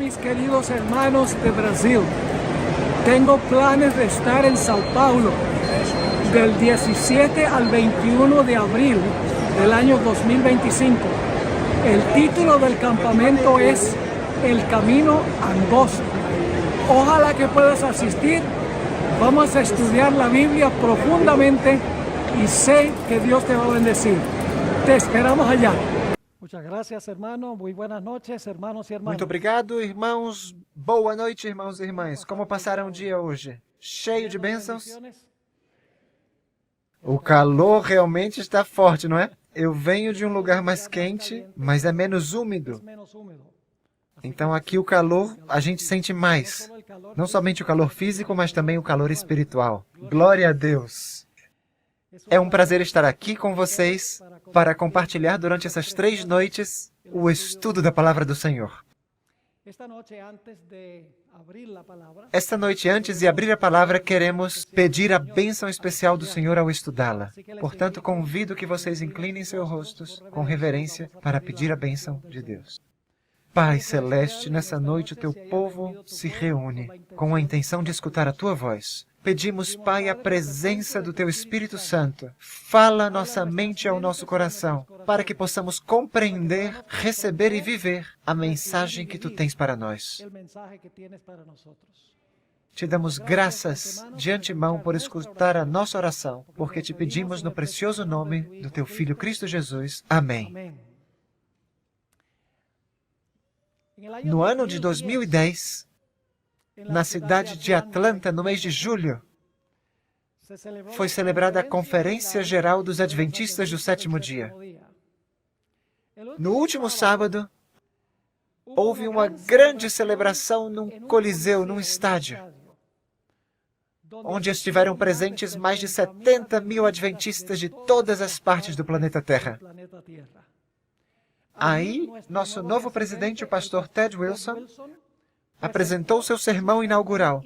mis queridos hermanos de Brasil. Tengo planes de estar en Sao Paulo del 17 al 21 de abril del año 2025. El título del campamento es El Camino Angosto. Ojalá que puedas asistir. Vamos a estudiar la Biblia profundamente y sé que Dios te va a bendecir. Te esperamos allá. Muchas gracias, hermano. Muy buenas noches, hermanos y hermanas. Muito obrigado, irmãos. Boa noite, irmãos e irmãs. Como passaram o dia hoje? Cheio de bênçãos? O calor realmente está forte, não é? Eu venho de um lugar mais quente, mas é menos úmido. Então aqui o calor a gente sente mais. Não somente o calor físico, mas também o calor espiritual. Glória a Deus! É um prazer estar aqui com vocês para compartilhar durante essas 3 noites o estudo da Palavra do Senhor. Esta noite, antes de abrir a palavra, queremos pedir a bênção especial do Senhor ao estudá-la. Portanto, convido que vocês inclinem seus rostos com reverência para pedir a bênção de Deus. Pai Celeste, nessa noite o teu povo se reúne com a intenção de escutar a tua voz. Pedimos, Pai, a presença do teu Espírito Santo. Fala nossa mente ao nosso coração, para que possamos compreender, receber e viver a mensagem que tu tens para nós. Te damos graças de antemão por escutar a nossa oração, porque te pedimos no precioso nome do teu Filho Cristo Jesus. Amém. No ano de 2010, na cidade de Atlanta, no mês de julho, foi celebrada a Conferência Geral dos Adventistas do Sétimo Dia. No último sábado, houve uma grande celebração num coliseu, num estádio, onde estiveram presentes mais de 70 mil adventistas de todas as partes do planeta Terra. Aí, nosso novo presidente, o pastor Ted Wilson, apresentou seu sermão inaugural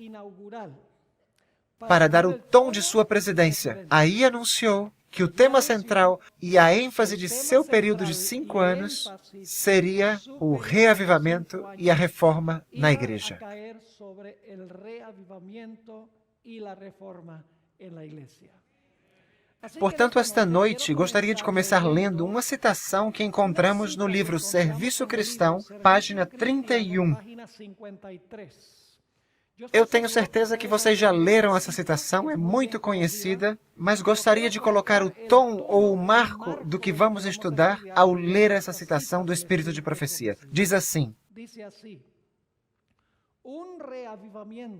para dar o tom de sua presidência. Aí anunciou que o tema central e a ênfase de seu período de 5 anos seria o reavivamento e a reforma na igreja. Portanto, esta noite, gostaria de começar lendo uma citação que encontramos no livro Serviço Cristão, página 31. Eu tenho certeza que vocês já leram essa citação, é muito conhecida, mas gostaria de colocar o tom ou o marco do que vamos estudar ao ler essa citação do Espírito de Profecia. Diz assim: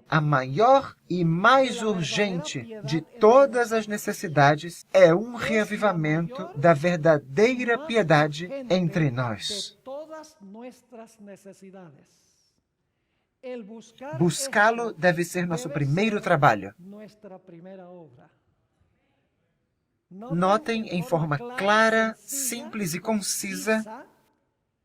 a maior e mais urgente de todas as necessidades é um reavivamento da verdadeira piedade entre nós. Buscá-lo deve ser nosso primeiro trabalho. Notem em forma clara, simples e concisa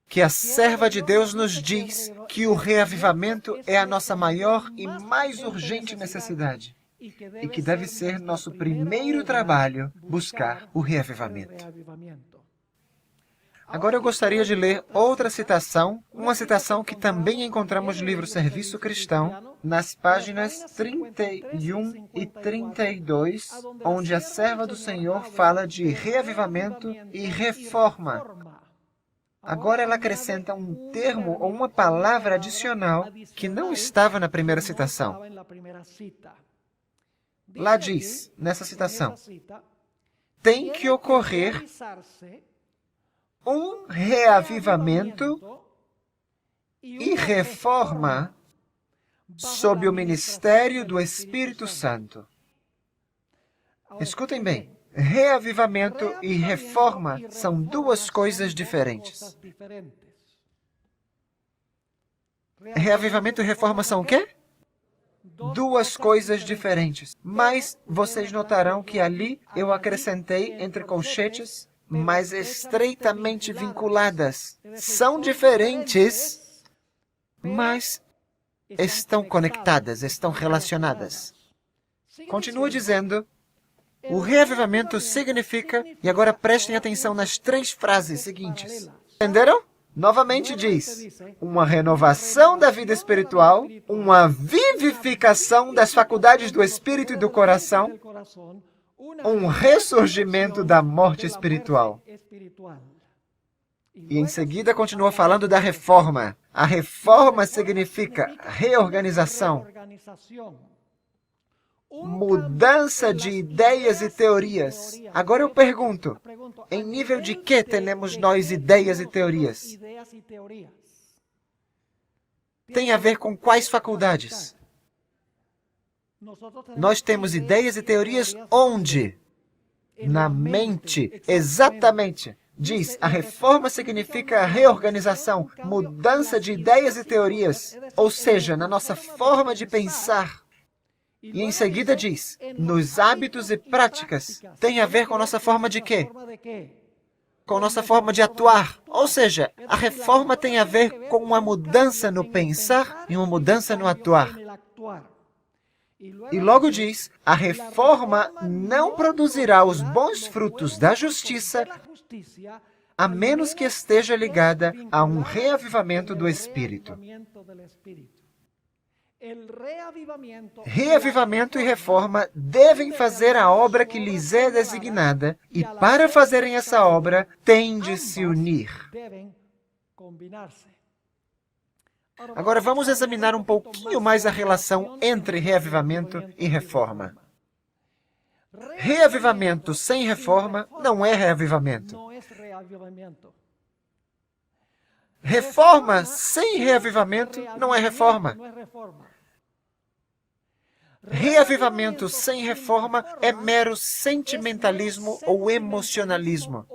que a serva de Deus nos diz que o reavivamento é a nossa maior e mais urgente necessidade e que deve ser nosso primeiro trabalho buscar o reavivamento. Agora eu gostaria de ler outra citação, uma citação que também encontramos no livro Serviço Cristão, nas páginas 31 e 32, onde a serva do Senhor fala de reavivamento e reforma. Agora ela acrescenta um termo ou uma palavra adicional que não estava na primeira citação. Lá diz, nessa citação, tem que ocorrer um reavivamento e reforma sob o ministério do Espírito Santo. Escutem bem. Reavivamento e reforma são duas coisas diferentes. Reavivamento e reforma são o quê? Duas coisas diferentes. Mas vocês notarão que ali eu acrescentei entre colchetes, mas estreitamente vinculadas. São diferentes, mas estão conectadas, estão relacionadas. Continua dizendo: o reavivamento significa, e agora prestem atenção nas 3 frases seguintes. Entenderam? Novamente diz, uma renovação da vida espiritual, uma vivificação das faculdades do espírito e do coração, um ressurgimento da morte espiritual. E em seguida continua falando da reforma. A reforma significa reorganização, mudança de ideias e teorias. Agora eu pergunto, em nível de que temos nós ideias e teorias? Tem a ver com quais faculdades? Nós temos ideias e teorias onde? Na mente, exatamente. Diz, a reforma significa reorganização, mudança de ideias e teorias, ou seja, na nossa forma de pensar. E em seguida diz, nos hábitos e práticas, tem a ver com a nossa forma de quê? Com a nossa forma de atuar. Ou seja, a reforma tem a ver com uma mudança no pensar e uma mudança no atuar. E logo diz, a reforma não produzirá os bons frutos da justiça a menos que esteja ligada a um reavivamento do Espírito. Reavivamento e reforma devem fazer a obra que lhes é designada e, para fazerem essa obra, têm de se unir. Agora vamos examinar um pouquinho mais a relação entre reavivamento e reforma. Reavivamento sem reforma não é reavivamento. Reforma sem reavivamento não é reforma. Reavivamento sem reforma é mero sentimentalismo ou emocionalismo.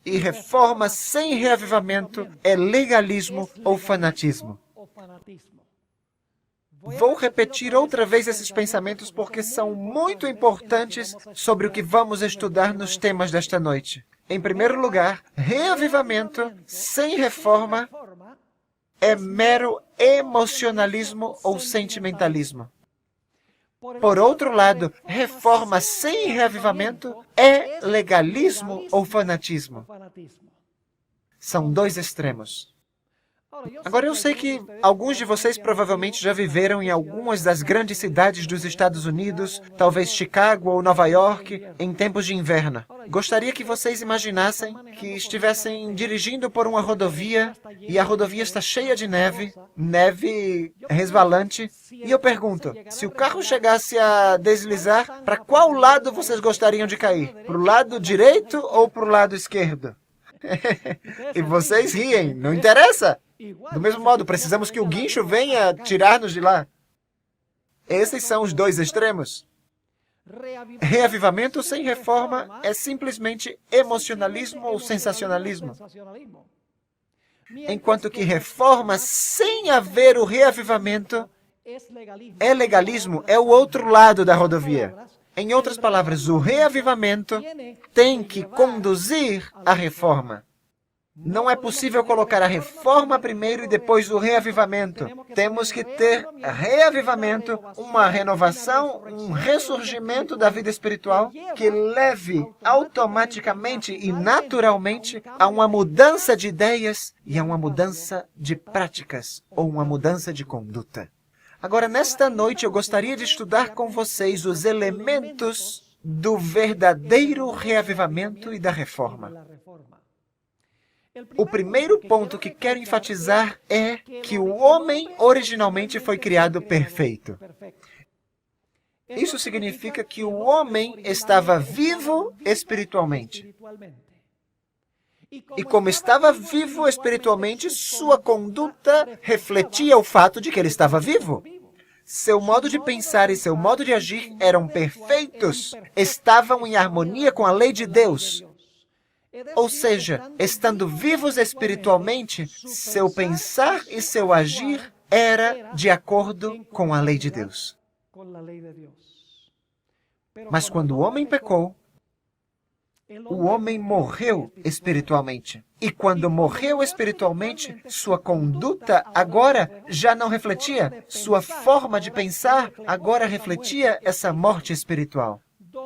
E reforma sem reavivamento é legalismo ou fanatismo. Vou repetir outra vez esses pensamentos porque são muito importantes sobre o que vamos estudar nos temas desta noite. Em primeiro lugar, reavivamento sem reforma é mero emocionalismo ou sentimentalismo. Por outro lado, reforma sem reavivamento é legalismo ou fanatismo. São dois extremos. Agora, eu sei que alguns de vocês provavelmente já viveram em algumas das grandes cidades dos Estados Unidos, talvez Chicago ou Nova York, em tempos de inverno. Gostaria que vocês imaginassem que estivessem dirigindo por uma rodovia e a rodovia está cheia de neve, neve resvalante, e eu pergunto, se o carro chegasse a deslizar, para qual lado vocês gostariam de cair? Para o lado direito ou para o lado esquerdo? E vocês riem, não interessa? Do mesmo modo, precisamos que o guincho venha tirar-nos de lá. Esses são os dois extremos. Reavivamento sem reforma é simplesmente emocionalismo ou sensacionalismo. Enquanto que reforma sem haver o reavivamento é legalismo, é o outro lado da rodovia. Em outras palavras, o reavivamento tem que conduzir à reforma. Não é possível colocar a reforma primeiro e depois o reavivamento. Temos que ter reavivamento, uma renovação, um ressurgimento da vida espiritual que leve automaticamente e naturalmente a uma mudança de ideias e a uma mudança de práticas ou uma mudança de conduta. Agora, nesta noite, eu gostaria de estudar com vocês os elementos do verdadeiro reavivamento e da reforma. O primeiro ponto que quero enfatizar é que o homem originalmente foi criado perfeito. Isso significa que o homem estava vivo espiritualmente. E como estava vivo espiritualmente, sua conduta refletia o fato de que ele estava vivo. Seu modo de pensar e seu modo de agir eram perfeitos, estavam em harmonia com a lei de Deus. Ou seja, estando vivos espiritualmente, seu pensar e seu agir era de acordo com a lei de Deus. Mas quando o homem pecou, o homem morreu espiritualmente. E quando morreu espiritualmente, sua conduta agora já não refletia. Sua forma de pensar agora refletia essa morte espiritual.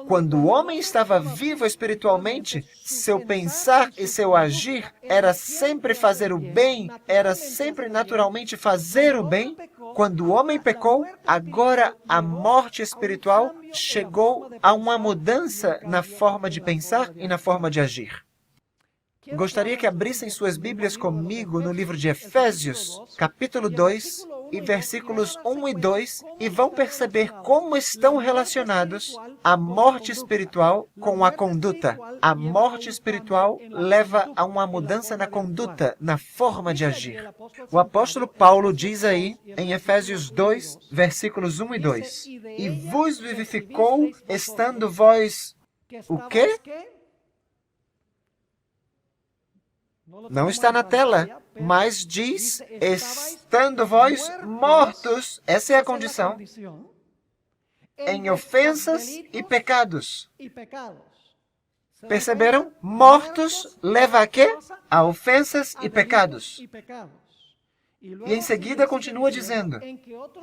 Quando o homem estava vivo espiritualmente, seu pensar e seu agir era sempre fazer o bem, era sempre naturalmente fazer o bem. Quando o homem pecou, agora a morte espiritual chegou a uma mudança na forma de pensar e na forma de agir. Gostaria que abrissem suas Bíblias comigo no livro de Efésios, capítulo 2, e versículos 1 e 2, e vão perceber como estão relacionados a morte espiritual com a conduta. A morte espiritual leva a uma mudança na conduta, na forma de agir. O apóstolo Paulo diz aí, em Efésios 2, versículos 1 e 2, e vos vivificou, estando vós, o quê? Não está na tela, mas diz, estando vós mortos, essa é a condição, em ofensas e pecados. Perceberam? Mortos leva a quê? A ofensas e pecados. E em seguida continua dizendo,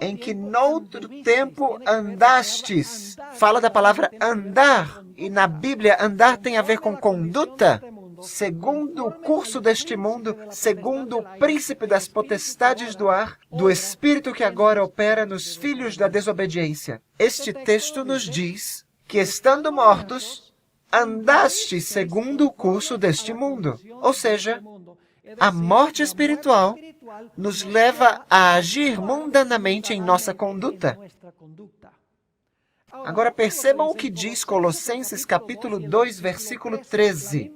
em que noutro tempo andastes. Fala da palavra andar, e na Bíblia andar tem a ver com conduta. Segundo o curso deste mundo, segundo o príncipe das potestades do ar, do espírito que agora opera nos filhos da desobediência. Este texto nos diz que, estando mortos, andaste segundo o curso deste mundo. Ou seja, a morte espiritual nos leva a agir mundanamente em nossa conduta. Agora percebam o que diz Colossenses capítulo 2, versículo 13.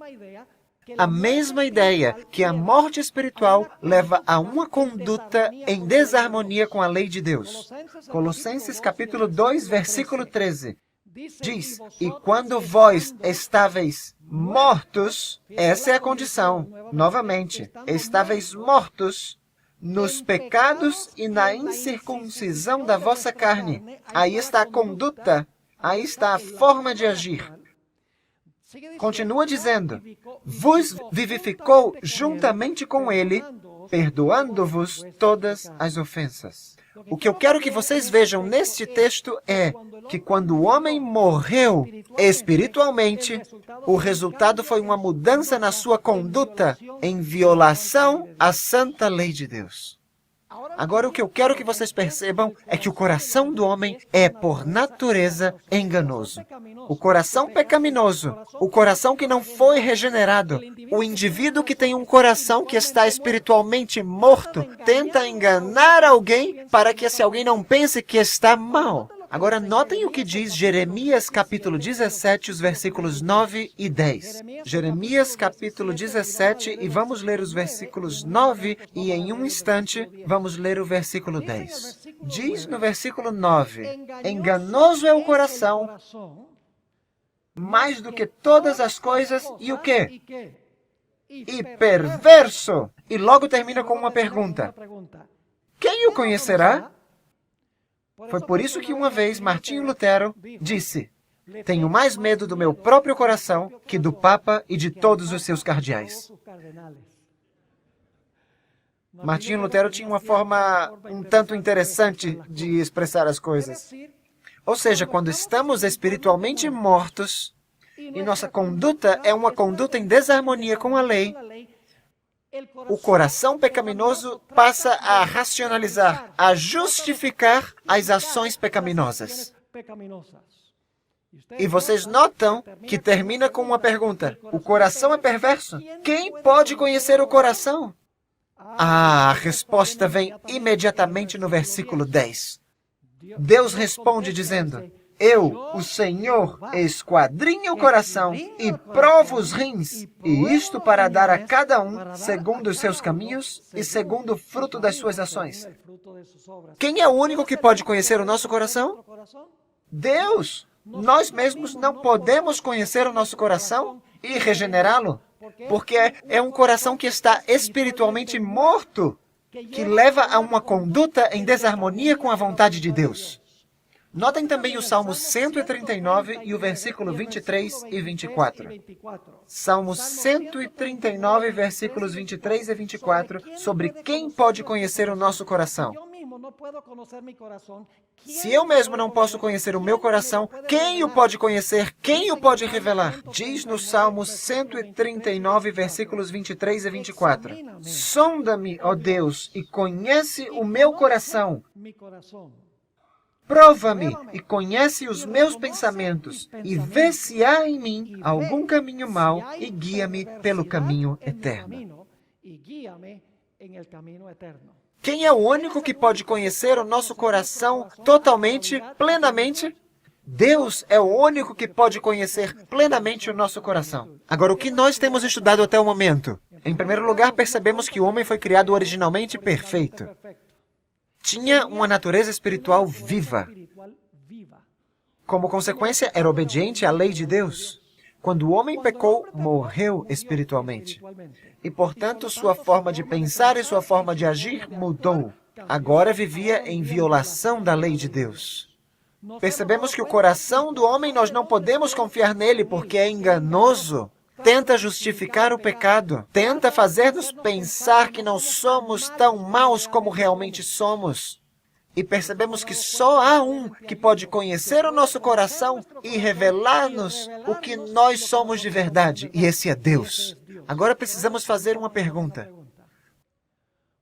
A mesma ideia, que a morte espiritual leva a uma conduta em desarmonia com a lei de Deus. Colossenses capítulo 2, versículo 13. Diz, e quando vós estáveis mortos, essa é a condição, novamente, estáveis mortos nos pecados e na incircuncisão da vossa carne. Aí está a conduta, aí está a forma de agir. Continua dizendo, vos vivificou juntamente com ele, perdoando-vos todas as ofensas. O que eu quero que vocês vejam neste texto é que quando o homem morreu espiritualmente, o resultado foi uma mudança na sua conduta em violação à santa lei de Deus. Agora, o que eu quero que vocês percebam é que o coração do homem é, por natureza, enganoso. O coração pecaminoso, o coração que não foi regenerado, o indivíduo que tem um coração que está espiritualmente morto, tenta enganar alguém para que esse alguém não pense que está mal. Agora, notem o que diz Jeremias, capítulo 17, os versículos 9 e 10. Jeremias, capítulo 17, e vamos ler os versículos 9, e em um instante, vamos ler o versículo 10. Diz no versículo 9, enganoso é o coração, mais do que todas as coisas, e o quê? E perverso. E logo termina com uma pergunta. Quem o conhecerá? Foi por isso que uma vez Martinho Lutero disse, tenho mais medo do meu próprio coração que do Papa e de todos os seus cardeais. Martinho Lutero tinha uma forma um tanto interessante de expressar as coisas. Ou seja, quando estamos espiritualmente mortos e nossa conduta é uma conduta em desarmonia com a lei, o coração pecaminoso passa a racionalizar, a justificar as ações pecaminosas. E vocês notam que termina com uma pergunta. O coração é perverso? Quem pode conhecer o coração? A resposta vem imediatamente no versículo 10. Deus responde dizendo, eu, o Senhor, esquadrinho o coração e provo os rins, e isto para dar a cada um segundo os seus caminhos e segundo o fruto das suas ações. Quem é o único que pode conhecer o nosso coração? Deus! Nós mesmos não podemos conhecer o nosso coração e regenerá-lo, porque é um coração que está espiritualmente morto, que leva a uma conduta em desarmonia com a vontade de Deus. Notem também o Salmo 139 e o versículo 23 e 24. Salmo 139, versículos 23 e 24, sobre quem pode conhecer o nosso coração. Se eu mesmo não posso conhecer o meu coração, quem o pode conhecer? Quem o pode revelar? Diz no Salmo 139, versículos 23 e 24. Sonda-me, ó Deus, e conhece o meu coração. Prova-me e conhece os meus pensamentos, e vê se há em mim algum caminho mau, e guia-me pelo caminho eterno. Quem é o único que pode conhecer o nosso coração totalmente, plenamente? Deus é o único que pode conhecer plenamente o nosso coração. Agora, o que nós temos estudado até o momento? Em primeiro lugar, percebemos que o homem foi criado originalmente perfeito. Tinha uma natureza espiritual viva. Como consequência, era obediente à lei de Deus. Quando o homem pecou, morreu espiritualmente. E, portanto, sua forma de pensar e sua forma de agir mudou. Agora vivia em violação da lei de Deus. Percebemos que o coração do homem, nós não podemos confiar nele porque é enganoso. Tenta justificar o pecado. Tenta fazer-nos pensar que não somos tão maus como realmente somos. E percebemos que só há um que pode conhecer o nosso coração e revelar-nos o que nós somos de verdade. E esse é Deus. Agora precisamos fazer uma pergunta.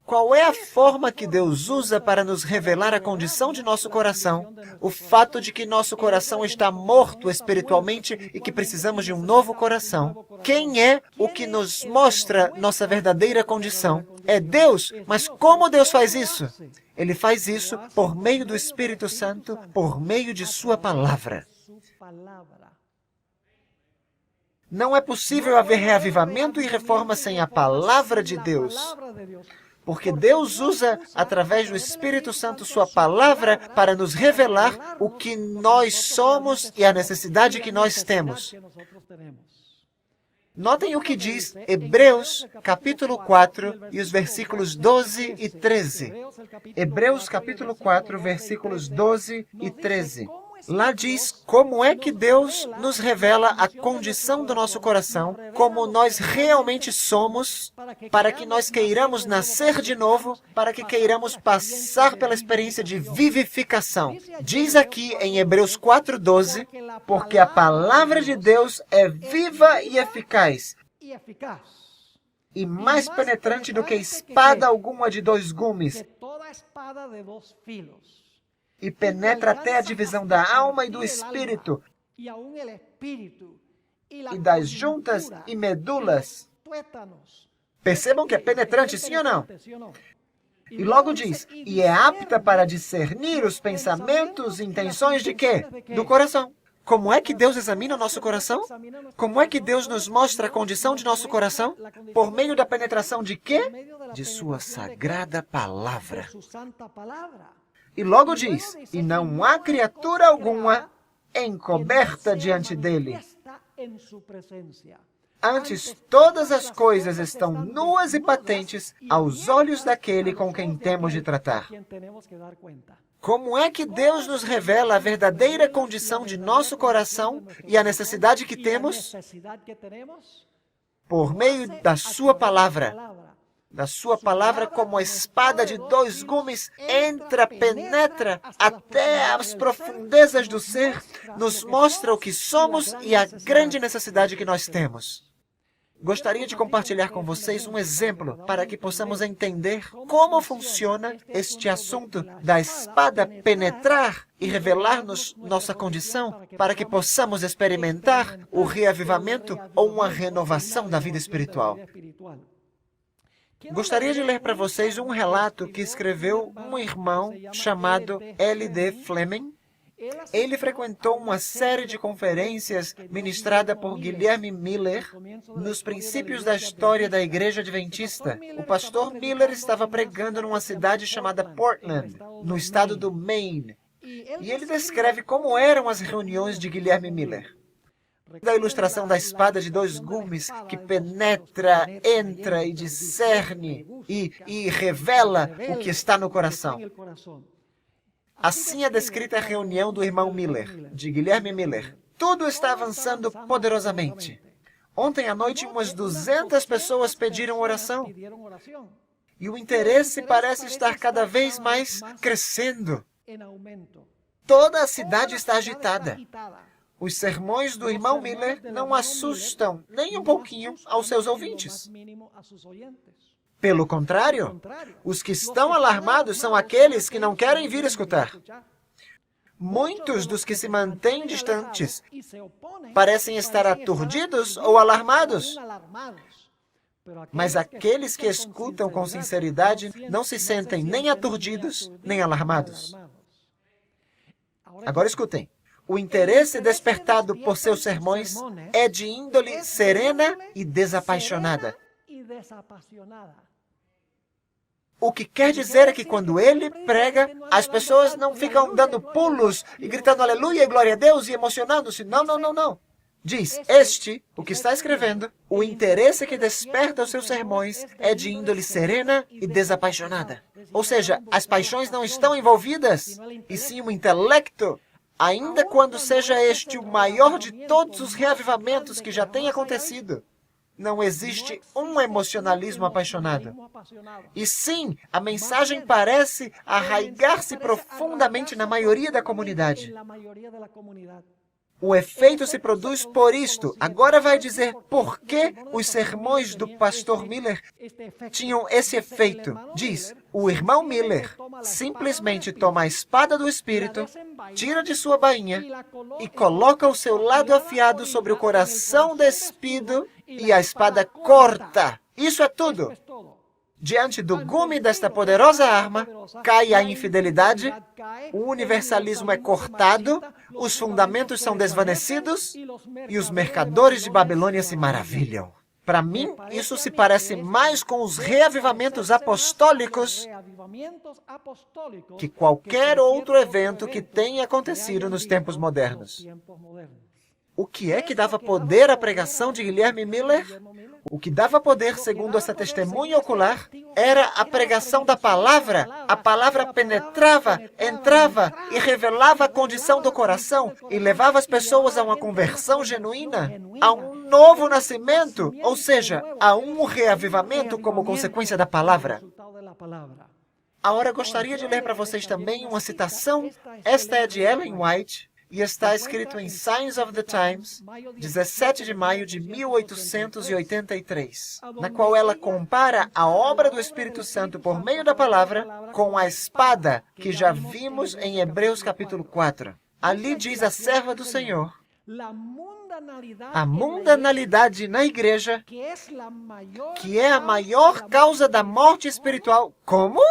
Qual é a forma que Deus usa para nos revelar a condição de nosso coração? O fato de que nosso coração está morto espiritualmente e que precisamos de um novo coração. Quem é o que nos mostra nossa verdadeira condição? É Deus, mas como Deus faz isso? Ele faz isso por meio do Espírito Santo, por meio de sua palavra. Não é possível haver reavivamento e reforma sem a palavra de Deus. Porque Deus usa, através do Espírito Santo, sua palavra para nos revelar o que nós somos e a necessidade que nós temos. Notem o que diz Hebreus, capítulo 4, e os versículos 12 e 13. Hebreus, capítulo 4, versículos 12 e 13. Lá diz como é que Deus nos revela a condição do nosso coração, como nós realmente somos, para que nós queiramos nascer de novo, para que queiramos passar pela experiência de vivificação. Diz aqui em Hebreus 4:12, porque a palavra de Deus é viva e eficaz, e mais penetrante do que espada alguma de dois gumes, e penetra até a divisão da alma e do espírito, e das juntas e medulas. Percebam que é penetrante, sim ou não? E logo diz, e é apta para discernir os pensamentos e intenções de quê? Do coração. Como é que Deus examina o nosso coração? Como é que Deus nos mostra a condição de nosso coração? Por meio da penetração de quê? De sua sagrada palavra. E logo diz, e não há criatura alguma encoberta diante dele. Antes, todas as coisas estão nuas e patentes aos olhos daquele com quem temos de tratar. Como é que Deus nos revela a verdadeira condição de nosso coração e a necessidade que temos? Por meio da sua palavra. Da sua palavra, como a espada de dois gumes, entra, penetra até as profundezas do ser, nos mostra o que somos e a grande necessidade que nós temos. Gostaria de compartilhar com vocês um exemplo para que possamos entender como funciona este assunto da espada penetrar e revelar-nos nossa condição, para que possamos experimentar o reavivamento ou uma renovação da vida espiritual. Gostaria de ler para vocês um relato que escreveu um irmão chamado L.D. Fleming. Ele frequentou uma série de conferências ministrada por Guilherme Miller nos princípios da história da Igreja Adventista. O pastor Miller estava pregando numa cidade chamada Portland, no estado do Maine. E ele descreve como eram as reuniões de Guilherme Miller. Da ilustração da espada de dois gumes que penetra, entra e discerne e revela o que está no coração. Assim é descrita a reunião do irmão Miller, de Guilherme Miller. Tudo está avançando poderosamente. Ontem à noite, umas 200 pessoas pediram oração. E o interesse parece estar cada vez mais crescendo. Toda a cidade está agitada. Os sermões do irmão Miller não assustam nem um pouquinho aos seus ouvintes. Pelo contrário, os que estão alarmados são aqueles que não querem vir escutar. Muitos dos que se mantêm distantes parecem estar aturdidos ou alarmados. Mas aqueles que escutam com sinceridade não se sentem nem aturdidos, nem alarmados. Agora escutem. O interesse despertado por seus sermões é de índole serena e desapaixonada. O que quer dizer é que quando ele prega, as pessoas não ficam dando pulos e gritando aleluia e glória a Deus e emocionando-se. Não, não, não, não. Diz, o que está escrevendo, o interesse que desperta os seus sermões é de índole serena e desapaixonada. Ou seja, as paixões não estão envolvidas, e sim o intelecto. Ainda quando seja este o maior de todos os reavivamentos que já têm acontecido, não existe um emocionalismo apaixonado. E sim, a mensagem parece arraigar-se profundamente na maioria da comunidade. O efeito se produz por isto. Agora vai dizer por que os sermões do pastor Miller tinham esse efeito. Diz, o irmão Miller simplesmente toma a espada do Espírito, tira de sua bainha e coloca o seu lado afiado sobre o coração despido e a espada corta. Isso é tudo. Diante do gume desta poderosa arma, cai a infidelidade, o universalismo é cortado, os fundamentos são desvanecidos e os mercadores de Babilônia se maravilham. Para mim, isso se parece mais com os reavivamentos apostólicos que qualquer outro evento que tenha acontecido nos tempos modernos. O que é que dava poder à pregação de Guilherme Miller? O que dava poder, segundo essa testemunha ocular, era a pregação da palavra. A palavra penetrava, entrava e revelava a condição do coração e levava as pessoas a uma conversão genuína, a um novo nascimento, ou seja, a um reavivamento como consequência da palavra. Agora gostaria de ler para vocês também uma citação. Esta é de Ellen White. E está escrito em Signs of the Times, 17 de maio de 1883, na qual ela compara a obra do Espírito Santo por meio da palavra com a espada que já vimos em Hebreus capítulo 4. Ali diz a serva do Senhor, a mundanalidade na igreja, que é a maior causa da morte espiritual. Como?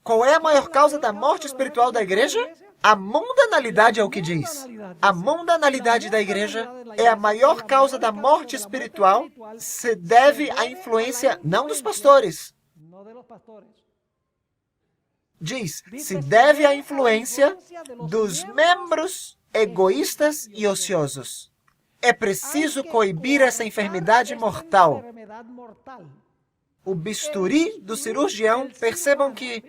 Qual é a maior causa da morte espiritual da igreja? A mundanalidade é o que diz. A mundanalidade da igreja é a maior causa da morte espiritual, se deve à influência não dos pastores. Diz, se deve à influência dos membros egoístas e ociosos. É preciso coibir essa enfermidade mortal. O bisturi do cirurgião, percebam que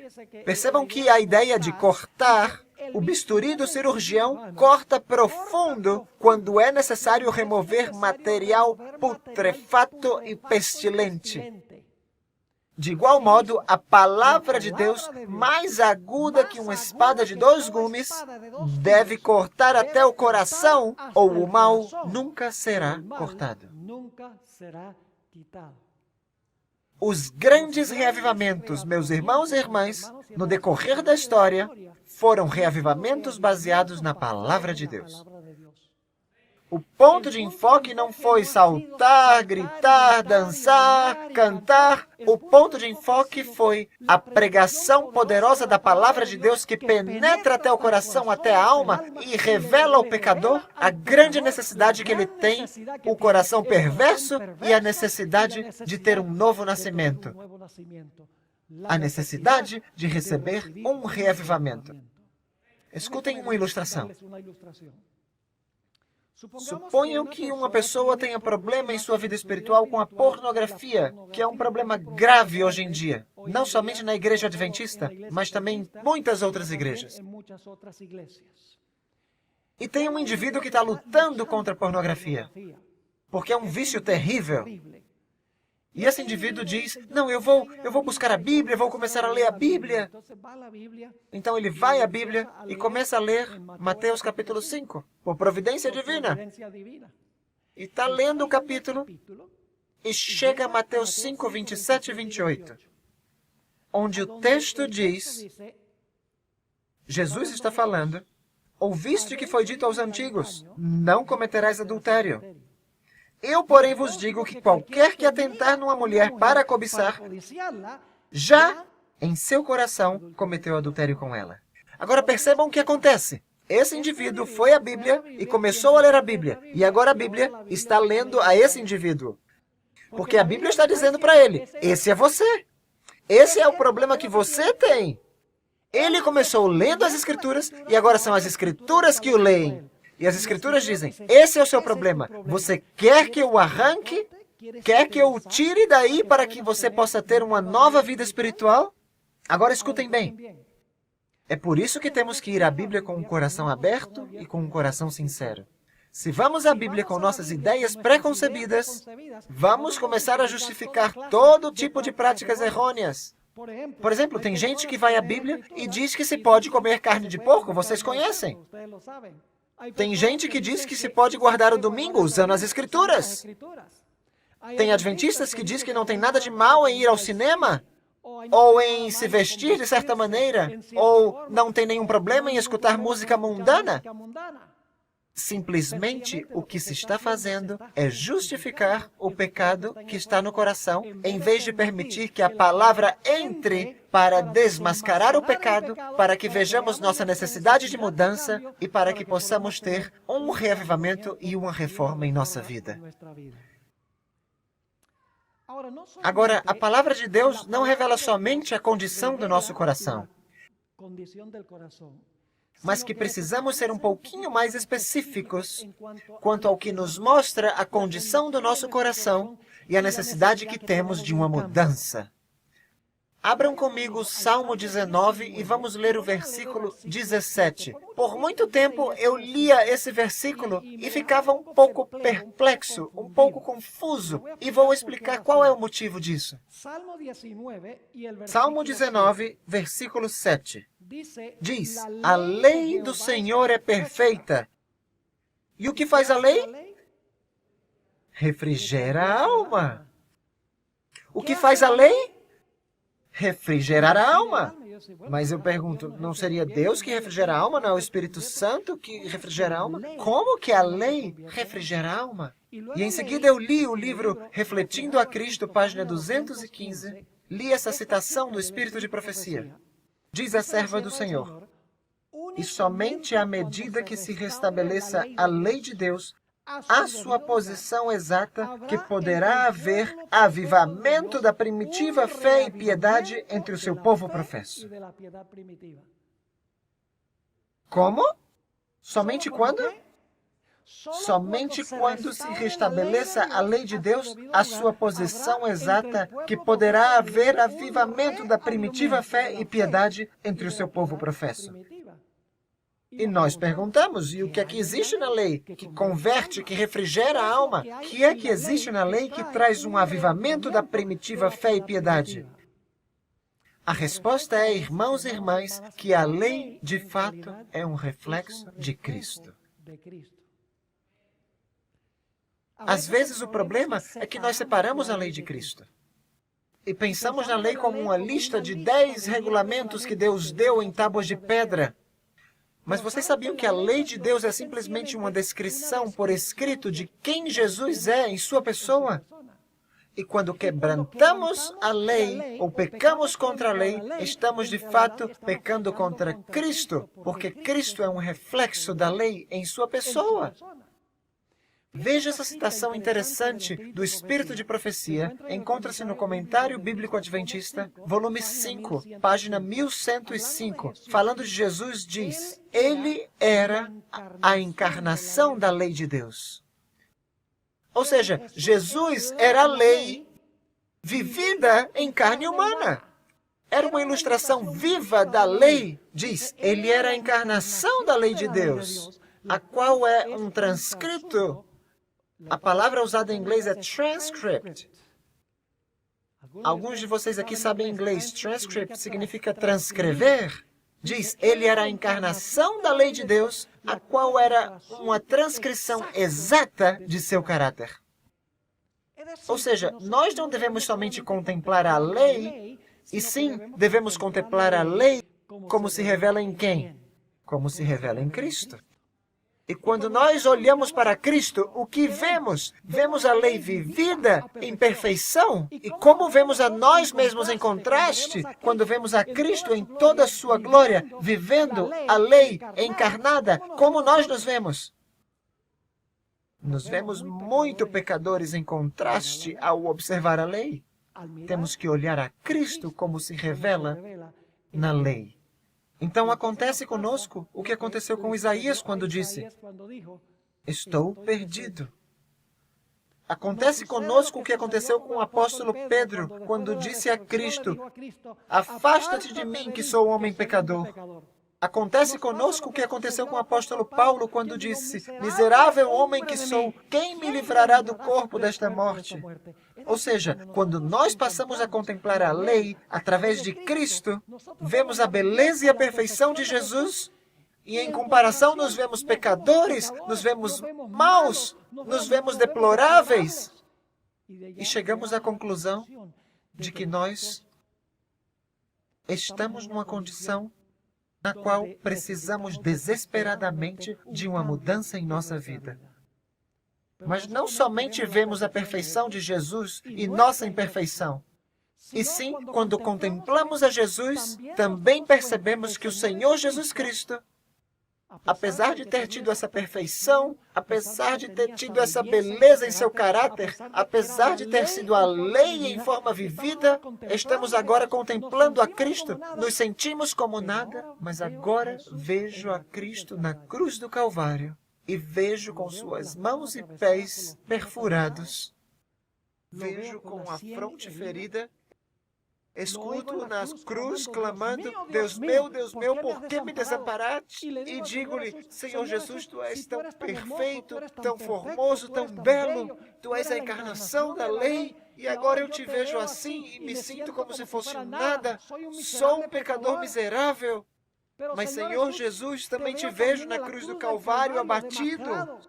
a ideia de cortar, o bisturi do cirurgião corta profundo quando é necessário remover material putrefato e pestilente. De igual modo, a palavra de Deus, mais aguda que uma espada de 2 gumes, deve cortar até o coração, ou o mal nunca será cortado. Os grandes reavivamentos, meus irmãos e irmãs, no decorrer da história, foram reavivamentos baseados na palavra de Deus. O ponto de enfoque não foi saltar, gritar, dançar, cantar. O ponto de enfoque foi a pregação poderosa da palavra de Deus que penetra até o coração, até a alma e revela ao pecador a grande necessidade que ele tem, o coração perverso e a necessidade de ter um novo nascimento. A necessidade de receber um reavivamento. Escutem uma ilustração. Suponham que uma pessoa tenha problema em sua vida espiritual com a pornografia, que é um problema grave hoje em dia, não somente na igreja adventista, mas também em muitas outras igrejas. E tem um indivíduo que está lutando contra a pornografia, porque é um vício terrível. E esse indivíduo diz, não, eu vou buscar a Bíblia, vou começar a ler a Bíblia. Então ele vai à Bíblia e começa a ler Mateus capítulo 5, por providência divina. E está lendo o capítulo e chega a Mateus 5, 27 e 28, onde o texto diz, Jesus está falando, ouviste que foi dito aos antigos, não cometerás adultério. Eu, porém, vos digo que qualquer que atentar numa mulher para cobiçar, já em seu coração cometeu adultério com ela. Agora percebam o que acontece. Esse indivíduo foi à Bíblia e começou a ler a Bíblia. E agora a Bíblia está lendo a esse indivíduo. Porque a Bíblia está dizendo para ele, esse é você. Esse é o problema que você tem. Ele começou lendo as Escrituras e agora são as Escrituras que o leem. E as Escrituras dizem, esse é o seu problema. Você quer que eu o arranque? Quer que eu o tire daí para que você possa ter uma nova vida espiritual? Agora escutem bem. É por isso que temos que ir à Bíblia com um coração aberto e com um coração sincero. Se vamos à Bíblia com nossas ideias preconcebidas, vamos começar a justificar todo tipo de práticas errôneas. Por exemplo, tem gente que vai à Bíblia e diz que se pode comer carne de porco, vocês conhecem. Tem gente que diz que se pode guardar o domingo usando as Escrituras. Tem adventistas que diz que não tem nada de mal em ir ao cinema, ou em se vestir de certa maneira, ou não tem nenhum problema em escutar música mundana. Simplesmente o que se está fazendo é justificar o pecado que está no coração, em vez de permitir que a palavra entre para desmascarar o pecado, para que vejamos nossa necessidade de mudança e para que possamos ter um reavivamento e uma reforma em nossa vida. Agora, a palavra de Deus não revela somente a condição do nosso coração, mas que precisamos ser um pouquinho mais específicos quanto ao que nos mostra a condição do nosso coração e a necessidade que temos de uma mudança. Abram comigo o Salmo 19 e vamos ler o versículo 17. Por muito tempo eu lia esse versículo e ficava um pouco perplexo, um pouco confuso, e vou explicar qual é o motivo disso. Salmo 19, versículo 7. Diz, a lei do Senhor é perfeita. E o que faz a lei? Refrigera a alma. O que faz a lei? Refrigerar a alma. Mas eu pergunto, não seria Deus que refrigera a alma? Não é o Espírito Santo que refrigera a alma? Como que a lei refrigera a alma? E em seguida eu li o livro Refletindo a Cristo, página 215. Li essa citação do Espírito de Profecia. Diz a serva do Senhor, e somente à medida que se restabeleça a lei de Deus, a sua posição exata, que poderá haver avivamento da primitiva fé e piedade entre o seu povo professo. Como? Somente quando? Somente quando se restabeleça a lei de Deus, a sua posição exata, que poderá haver avivamento da primitiva fé e piedade entre o seu povo professo. E nós perguntamos, e o que é que existe na lei que converte, que refrigera a alma? O que é que existe na lei que traz um avivamento da primitiva fé e piedade? A resposta é, irmãos e irmãs, que a lei, de fato, é um reflexo de Cristo. Às vezes o problema é que nós separamos a lei de Cristo. E pensamos na lei como uma lista de 10 regulamentos que Deus deu em tábuas de pedra. Mas vocês sabiam que a lei de Deus é simplesmente uma descrição por escrito de quem Jesus é em sua pessoa? E quando quebrantamos a lei ou pecamos contra a lei, estamos de fato pecando contra Cristo, porque Cristo é um reflexo da lei em sua pessoa. Veja essa citação interessante do Espírito de Profecia. Encontra-se no Comentário Bíblico Adventista, volume 5, página 1105. Falando de Jesus, diz: Ele era a encarnação da lei de Deus. Ou seja, Jesus era a lei vivida em carne humana. Era uma ilustração viva da lei. Diz, ele era a encarnação da lei de Deus, a qual é um transcrito. A palavra usada em inglês é transcript. Alguns de vocês aqui sabem inglês. Transcript significa transcrever. Diz, ele era a encarnação da lei de Deus, a qual era uma transcrição exata de seu caráter. Ou seja, nós não devemos somente contemplar a lei, e sim, devemos contemplar a lei como se revela em quem? Como se revela em Cristo. E quando nós olhamos para Cristo, o que vemos? Vemos a lei vivida em perfeição. E como vemos a nós mesmos em contraste, quando vemos a Cristo em toda a sua glória, vivendo a lei encarnada, como nós nos vemos? Nos vemos muito pecadores em contraste ao observar a lei. Temos que olhar a Cristo como se revela na lei. Então acontece conosco o que aconteceu com Isaías quando disse, estou perdido. Acontece conosco o que aconteceu com o apóstolo Pedro quando disse a Cristo, afasta-te de mim que sou homem pecador. Acontece conosco o que aconteceu com o apóstolo Paulo quando disse, miserável homem que sou, quem me livrará do corpo desta morte? Ou seja, quando nós passamos a contemplar a lei através de Cristo, vemos a beleza e a perfeição de Jesus e em comparação nos vemos pecadores, nos vemos maus, nos vemos deploráveis e chegamos à conclusão de que nós estamos numa condição na qual precisamos desesperadamente de uma mudança em nossa vida. Mas não somente vemos a perfeição de Jesus e nossa imperfeição, e sim, quando contemplamos a Jesus, também percebemos que o Senhor Jesus Cristo, apesar de ter tido essa perfeição, apesar de ter tido essa beleza em seu caráter, apesar de ter sido a lei em forma vivida, estamos agora contemplando a Cristo, nos sentimos como nada, mas agora vejo a Cristo na cruz do Calvário e vejo com suas mãos e pés perfurados, vejo com a fronte ferida, escuto-o na cruz clamando, Deus meu, por que me desamparaste? E digo-lhe, Senhor Jesus, Tu és tão perfeito, tão formoso, tão belo, Tu és a encarnação da lei, e agora eu Te vejo assim e me sinto como se fosse um nada, sou um pecador miserável. Mas, Senhor Jesus, também Te vejo na cruz do Calvário abatido,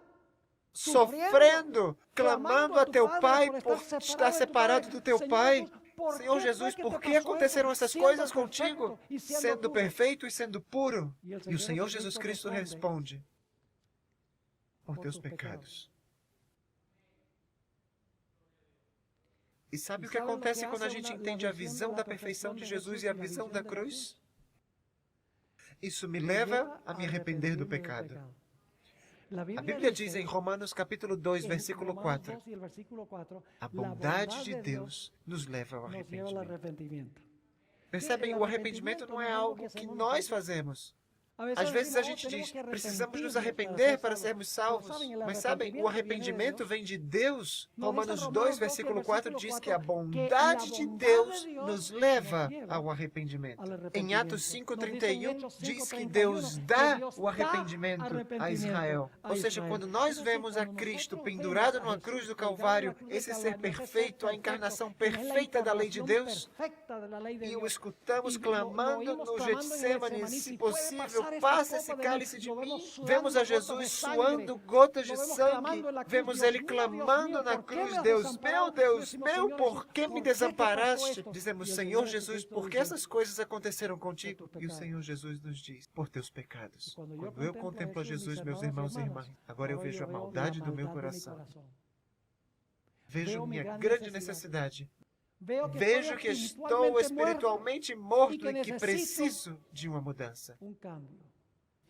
sofrendo, clamando a Teu Pai por estar separado do Teu Pai. Senhor Jesus, por que aconteceram essas coisas contigo, sendo perfeito e sendo puro? E o Senhor Jesus Cristo responde, por teus pecados. E sabe o que acontece quando a gente entende a visão da perfeição de Jesus e a visão da cruz? Isso me leva a me arrepender do pecado. A Bíblia diz em Romanos capítulo 2, versículo 4, a bondade de Deus nos leva ao arrependimento. Percebem, o arrependimento não é algo que nós fazemos. Às vezes a gente diz, precisamos nos arrepender para sermos salvos. Mas sabem, o arrependimento vem de Deus. Romanos 2, versículo 4 diz que a bondade de Deus nos leva ao arrependimento. Em Atos 5:31 diz que Deus dá o arrependimento a Israel. Ou seja, quando nós vemos a Cristo pendurado numa cruz do Calvário, esse ser perfeito, a encarnação perfeita da lei de Deus, e o escutamos clamando no Getsemane, se possível, passa esse cálice de mim. Vemos a Jesus suando gotas de sangue. Vemos Ele clamando na cruz, Deus meu, por que me desamparaste? Dizemos, Senhor Jesus, por que essas coisas aconteceram contigo? E o Senhor Jesus nos diz, por teus pecados. Quando eu contemplo a Jesus, meus irmãos e irmãs, agora eu vejo a maldade do meu coração. Vejo minha grande necessidade. Vejo que estou espiritualmente morto e que preciso de uma mudança.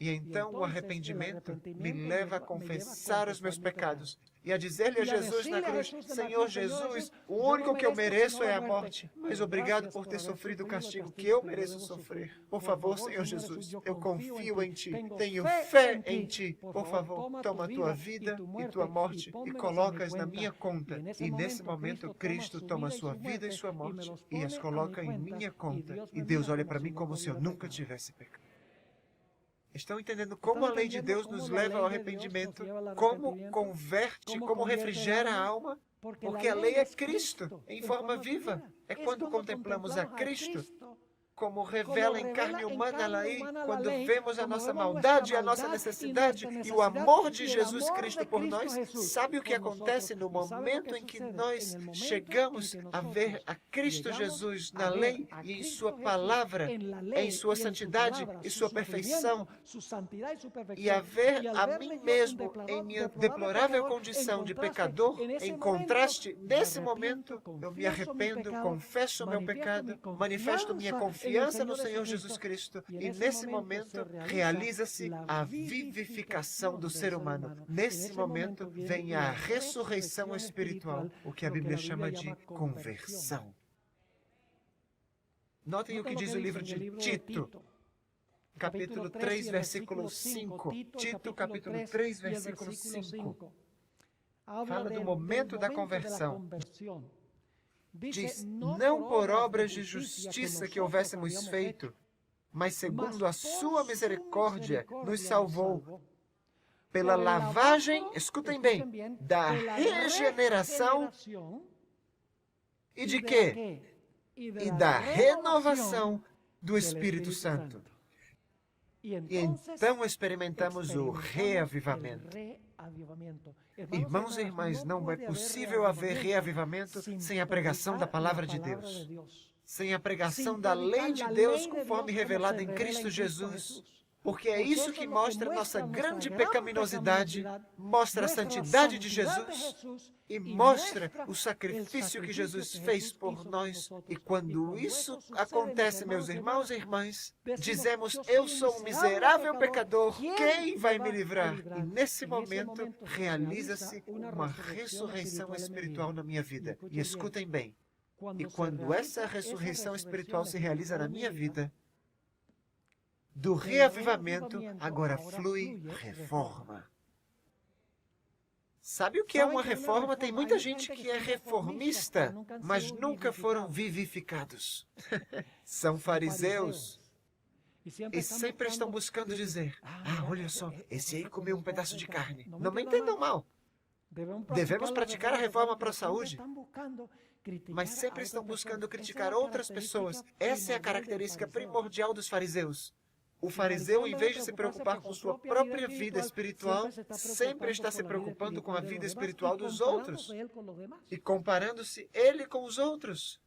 E então o arrependimento me leva a confessar os meus pecados e a dizer-lhe a Jesus na cruz: Senhor Jesus, o único que eu mereço é a morte, mas obrigado por ter sofrido o castigo que eu mereço sofrer. Por favor, Senhor Jesus, eu confio em Ti, tenho fé em Ti. Por favor, toma a Tua vida e Tua morte e coloca-as na minha conta. E nesse momento, Cristo toma a sua vida e sua morte e as coloca em minha conta. E Deus olha para mim como se eu nunca tivesse pecado. Estão entendendo como a lei de Deus nos leva ao arrependimento? Como converte, como refrigera a alma? Porque a lei é Cristo, em forma viva. É quando contemplamos a Cristo, como revela em carne humana a lei, quando vemos a nossa maldade e a nossa necessidade e o amor de Jesus Cristo por nós. Sabe o que acontece no momento em que nós chegamos a ver a Cristo Jesus na lei e em sua palavra, em sua santidade e sua perfeição, e a ver a mim mesmo em minha deplorável condição de pecador, em contraste, nesse momento, eu me arrependo, confesso o meu pecado, manifesto minha confiança no Senhor Jesus Cristo, e nesse momento realiza-se a vivificação do ser humano. Nesse momento vem a ressurreição espiritual, o que a Bíblia chama de conversão. Notem o que diz o livro de Tito, capítulo 3, versículo 5. Tito, capítulo 3, versículo 5. Fala do momento da conversão. Diz: não por obras de justiça que houvéssemos feito, mas segundo a sua misericórdia nos salvou, pela lavagem, escutem bem, da regeneração e de quê? E da renovação do Espírito Santo. E então experimentamos o reavivamento. Irmãos e irmãs, não é possível haver reavivamento sem a pregação da palavra de Deus, sem a pregação da lei de Deus conforme revelada em Cristo Jesus. Porque é isso que mostra nossa grande pecaminosidade, mostra a santidade de Jesus e mostra o sacrifício que Jesus fez por nós. E quando isso acontece, meus irmãos e irmãs, dizemos: eu sou um miserável pecador, quem vai me livrar? E nesse momento realiza-se uma ressurreição espiritual na minha vida. E escutem bem, e quando essa ressurreição espiritual se realiza na minha vida, do reavivamento agora flui reforma. Sabe o que é uma reforma? Tem muita gente que é reformista, mas nunca foram vivificados. São fariseus. E sempre estão buscando dizer: olha só, esse aí comeu um pedaço de carne. Não me entendam mal. Devemos praticar a reforma para a saúde, mas sempre estão buscando criticar outras pessoas. Essa é a característica primordial dos fariseus. O fariseu, em vez de se preocupar com sua própria vida espiritual, sempre está se preocupando com a vida espiritual dos outros e comparando-se ele com os outros.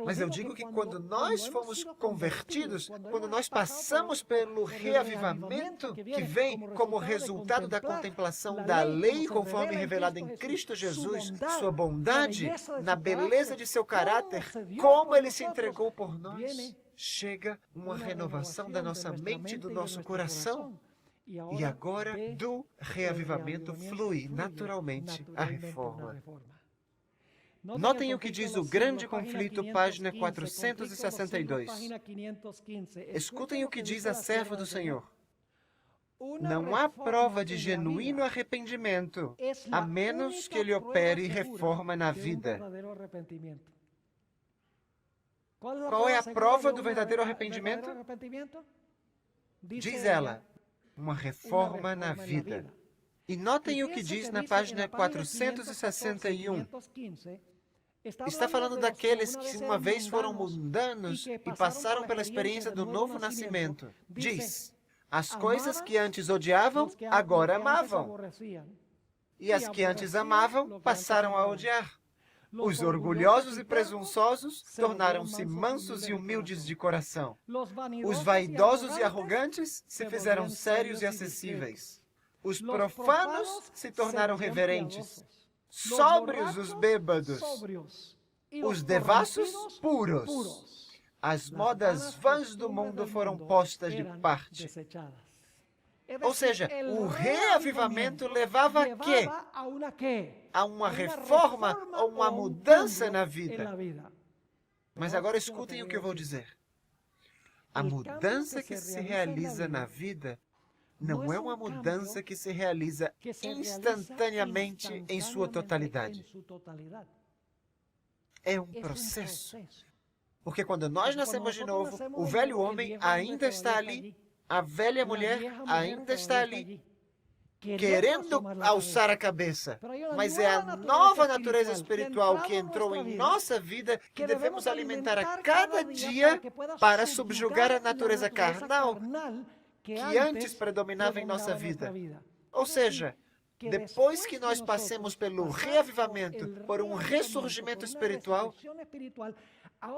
Mas eu digo que quando nós fomos convertidos, quando nós passamos pelo reavivamento que vem como resultado da contemplação da lei conforme revelada em Cristo Jesus, sua bondade, na beleza de seu caráter, como ele se entregou por nós, chega uma renovação da nossa mente e do nosso coração. E agora, do reavivamento flui naturalmente a reforma. Notem o que diz o Grande Conflito, página 462. Escutem o que diz a serva do Senhor. Não há prova de genuíno arrependimento, a menos que ele opere reforma na vida. Qual é a prova do verdadeiro arrependimento? Diz ela, uma reforma na vida. E notem o que diz na página 461. Está falando daqueles que uma vez foram mundanos e passaram pela experiência do novo nascimento. Diz: as coisas que antes odiavam, agora amavam. E as que antes amavam, passaram a odiar. Os orgulhosos e presunçosos tornaram-se mansos e humildes de coração. Os vaidosos e arrogantes se fizeram sérios e acessíveis. Os profanos se tornaram reverentes. Sóbrios os bêbados. Os devassos puros. As modas vãs do mundo foram postas de parte. Ou seja, o reavivamento levava a quê? A uma reforma ou uma mudança na vida. Mas agora escutem o que eu vou dizer. A mudança que se realiza na vida não é uma mudança que se realiza instantaneamente em sua totalidade. É um processo. Porque quando nós nascemos de novo, o velho homem ainda está ali, a velha mulher ainda está ali, querendo alçar a cabeça. Mas é a nova natureza espiritual que entrou em nossa vida que devemos alimentar a cada dia para subjugar a natureza carnal que antes predominava em nossa vida. Ou seja, depois que nós passemos pelo reavivamento, por um ressurgimento espiritual,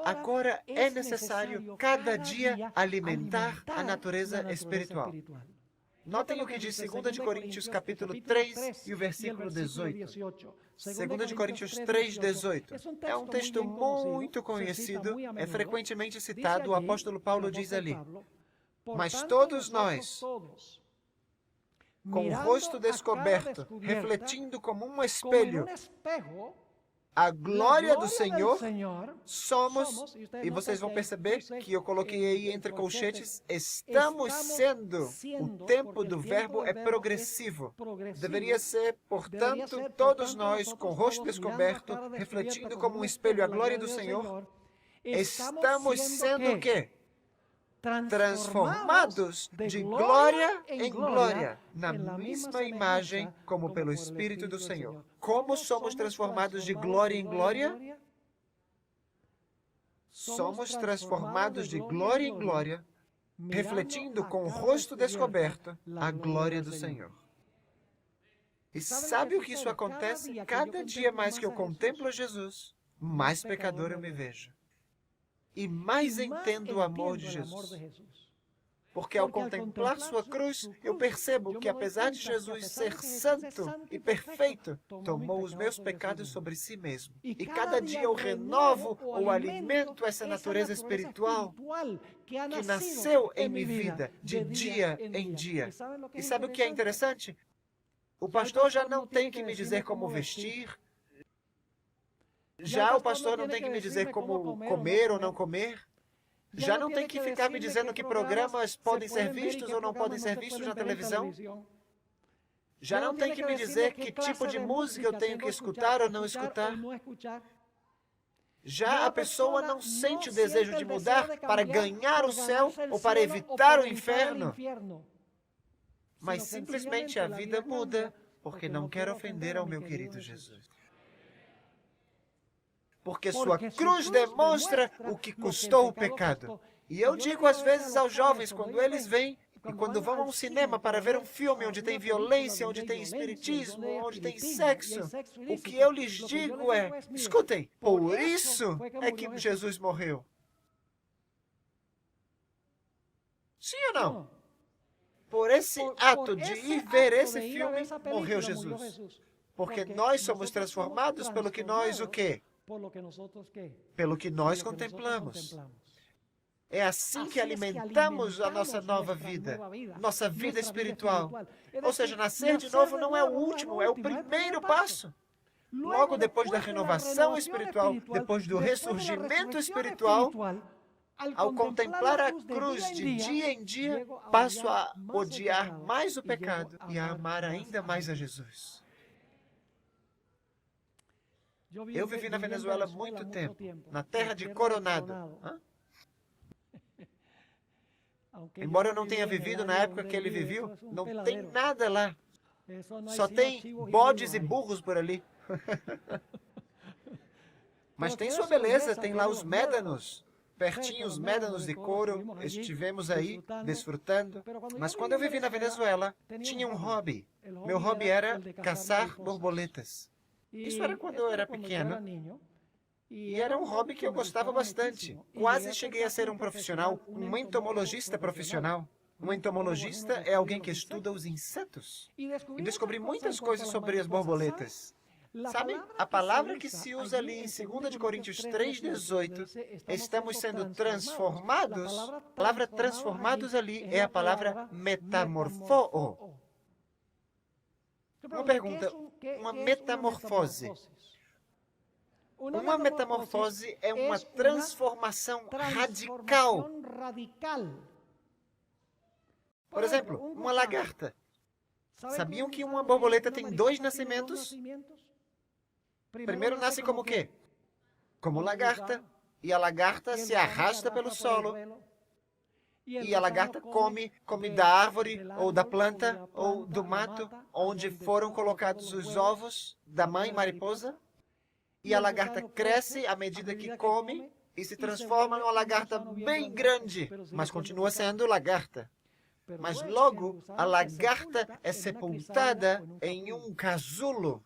agora é necessário cada dia alimentar a natureza espiritual. Notem o que diz 2 Coríntios capítulo 3 e o versículo 18. 2 Coríntios 3, 18. É um texto muito conhecido, é frequentemente citado. O apóstolo Paulo diz ali: mas todos nós, com o rosto descoberto, refletindo como um espelho a glória do Senhor, somos, e vocês vão perceber que eu coloquei aí entre colchetes, estamos sendo, o tempo do verbo é progressivo. Deveria ser, portanto, todos nós, com o rosto descoberto, refletindo como um espelho a glória do Senhor, estamos sendo o quê? Transformados de glória em glória, na mesma imagem como pelo Espírito do Senhor. Como somos transformados de glória em glória? Somos transformados de glória em glória, refletindo com o rosto descoberto a glória do Senhor. E sabe o que isso acontece? Cada dia mais que eu contemplo Jesus, mais pecador eu me vejo. E mais entendo o amor de Jesus. Porque ao contemplar sua cruz, eu percebo que apesar de Jesus ser santo e perfeito, tomou os meus pecados sobre si mesmo. E cada dia eu renovo ou alimento essa natureza espiritual que nasceu em minha vida, de dia em dia. E sabe o que é interessante? O pastor já não tem que me dizer como vestir, já o pastor não tem que me dizer como comer ou não comer. Já não tem que ficar me dizendo que programas podem ser vistos ou não podem ser vistos na televisão. Já não tem que me dizer que tipo de música eu tenho que escutar ou não escutar. Já a pessoa não sente o desejo de mudar para ganhar o céu ou para evitar o inferno. Mas simplesmente a vida muda porque não quer ofender ao meu querido Jesus. Porque sua cruz demonstra o que custou o pecado. E eu digo às vezes aos jovens, quando eles vêm, e quando vão a um cinema para ver um filme onde tem violência, onde tem espiritismo, onde tem sexo, o que eu lhes digo é, escutem, por isso é que Jesus morreu. Sim ou não? Por esse ato de ir ver esse filme, morreu Jesus. Porque nós somos transformados pelo que nós o quê? Pelo que nós contemplamos. É assim que alimentamos a nossa nova vida, nossa vida espiritual. Ou seja, nascer de novo não é o último, é o primeiro passo. Logo depois da renovação espiritual, depois do ressurgimento espiritual, ao contemplar a cruz de dia em dia, passo a odiar mais o pecado e a amar ainda mais a Jesus. Eu vivi na Venezuela há muito tempo, na terra de Coronado. Embora eu não tenha vivido na época que ele viveu, não tem nada lá. Só tem bodes e burros por ali. Mas tem sua beleza, tem lá os médanos. Pertinho, os médanos de couro, estivemos aí, desfrutando. Mas quando eu vivi na Venezuela, tinha um hobby. Meu hobby era caçar borboletas. Isso era quando eu era pequeno. E era um hobby que eu gostava bastante. Quase cheguei a ser um profissional, um entomologista profissional. Um entomologista é alguém que estuda os insetos. E descobri muitas coisas sobre as borboletas. Sabe, a palavra que se usa ali em 2 de Coríntios 3:18, estamos sendo transformados. A palavra transformados ali é a palavra metamorfoo. Uma pergunta, uma metamorfose. Uma metamorfose é uma transformação radical. Por exemplo, uma lagarta. Sabiam que uma borboleta tem 2 nascimentos? Primeiro nasce como o quê? Como lagarta, e a lagarta se arrasta pelo solo. E a lagarta come da árvore, ou da planta, ou do mato, onde foram colocados os ovos da mãe mariposa. E a lagarta cresce à medida que come e se transforma numa lagarta bem grande, mas continua sendo lagarta. Mas logo, a lagarta é sepultada em um casulo.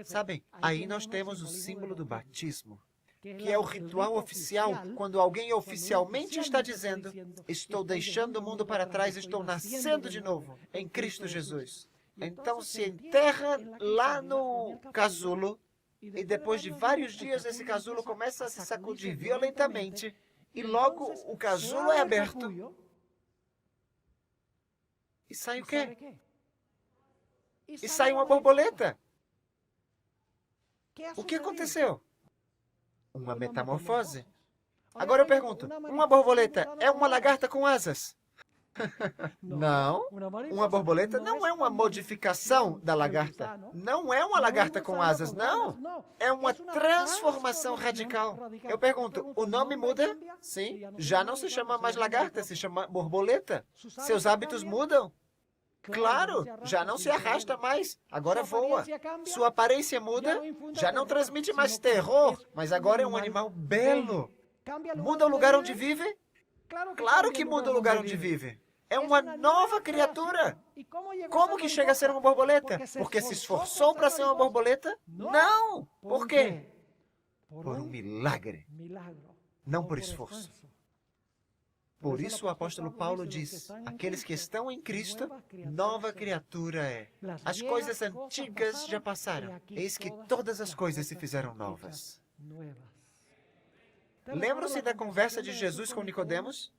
Sabem, aí nós temos o símbolo do batismo, que é o ritual oficial, quando alguém oficialmente está dizendo: estou deixando o mundo para trás, estou nascendo de novo em Cristo Jesus. Então se enterra lá no casulo, e depois de vários dias esse casulo começa a se sacudir violentamente, e logo o casulo é aberto. E sai o quê? E sai uma borboleta. O que aconteceu? Uma metamorfose. Agora eu pergunto, uma borboleta é uma lagarta com asas? Não. Uma borboleta não é uma modificação da lagarta. Não é uma lagarta com asas, não. É uma transformação radical. Eu pergunto, o nome muda? Sim. Já não se chama mais lagarta, se chama borboleta. Seus hábitos mudam? Claro, já não se arrasta mais, agora voa. Sua aparência muda, já não transmite mais terror, mas agora é um animal belo. Muda o lugar onde vive? Claro que muda o lugar onde vive. É uma nova criatura. Como que chega a ser uma borboleta? Porque se esforçou para ser uma borboleta? Não! Por quê? Por um milagre, não por esforço. Por isso o apóstolo Paulo diz: aqueles que estão em Cristo, nova criatura é. As coisas antigas já passaram, eis que todas as coisas se fizeram novas. Lembram-se da conversa de Jesus com Nicodemos?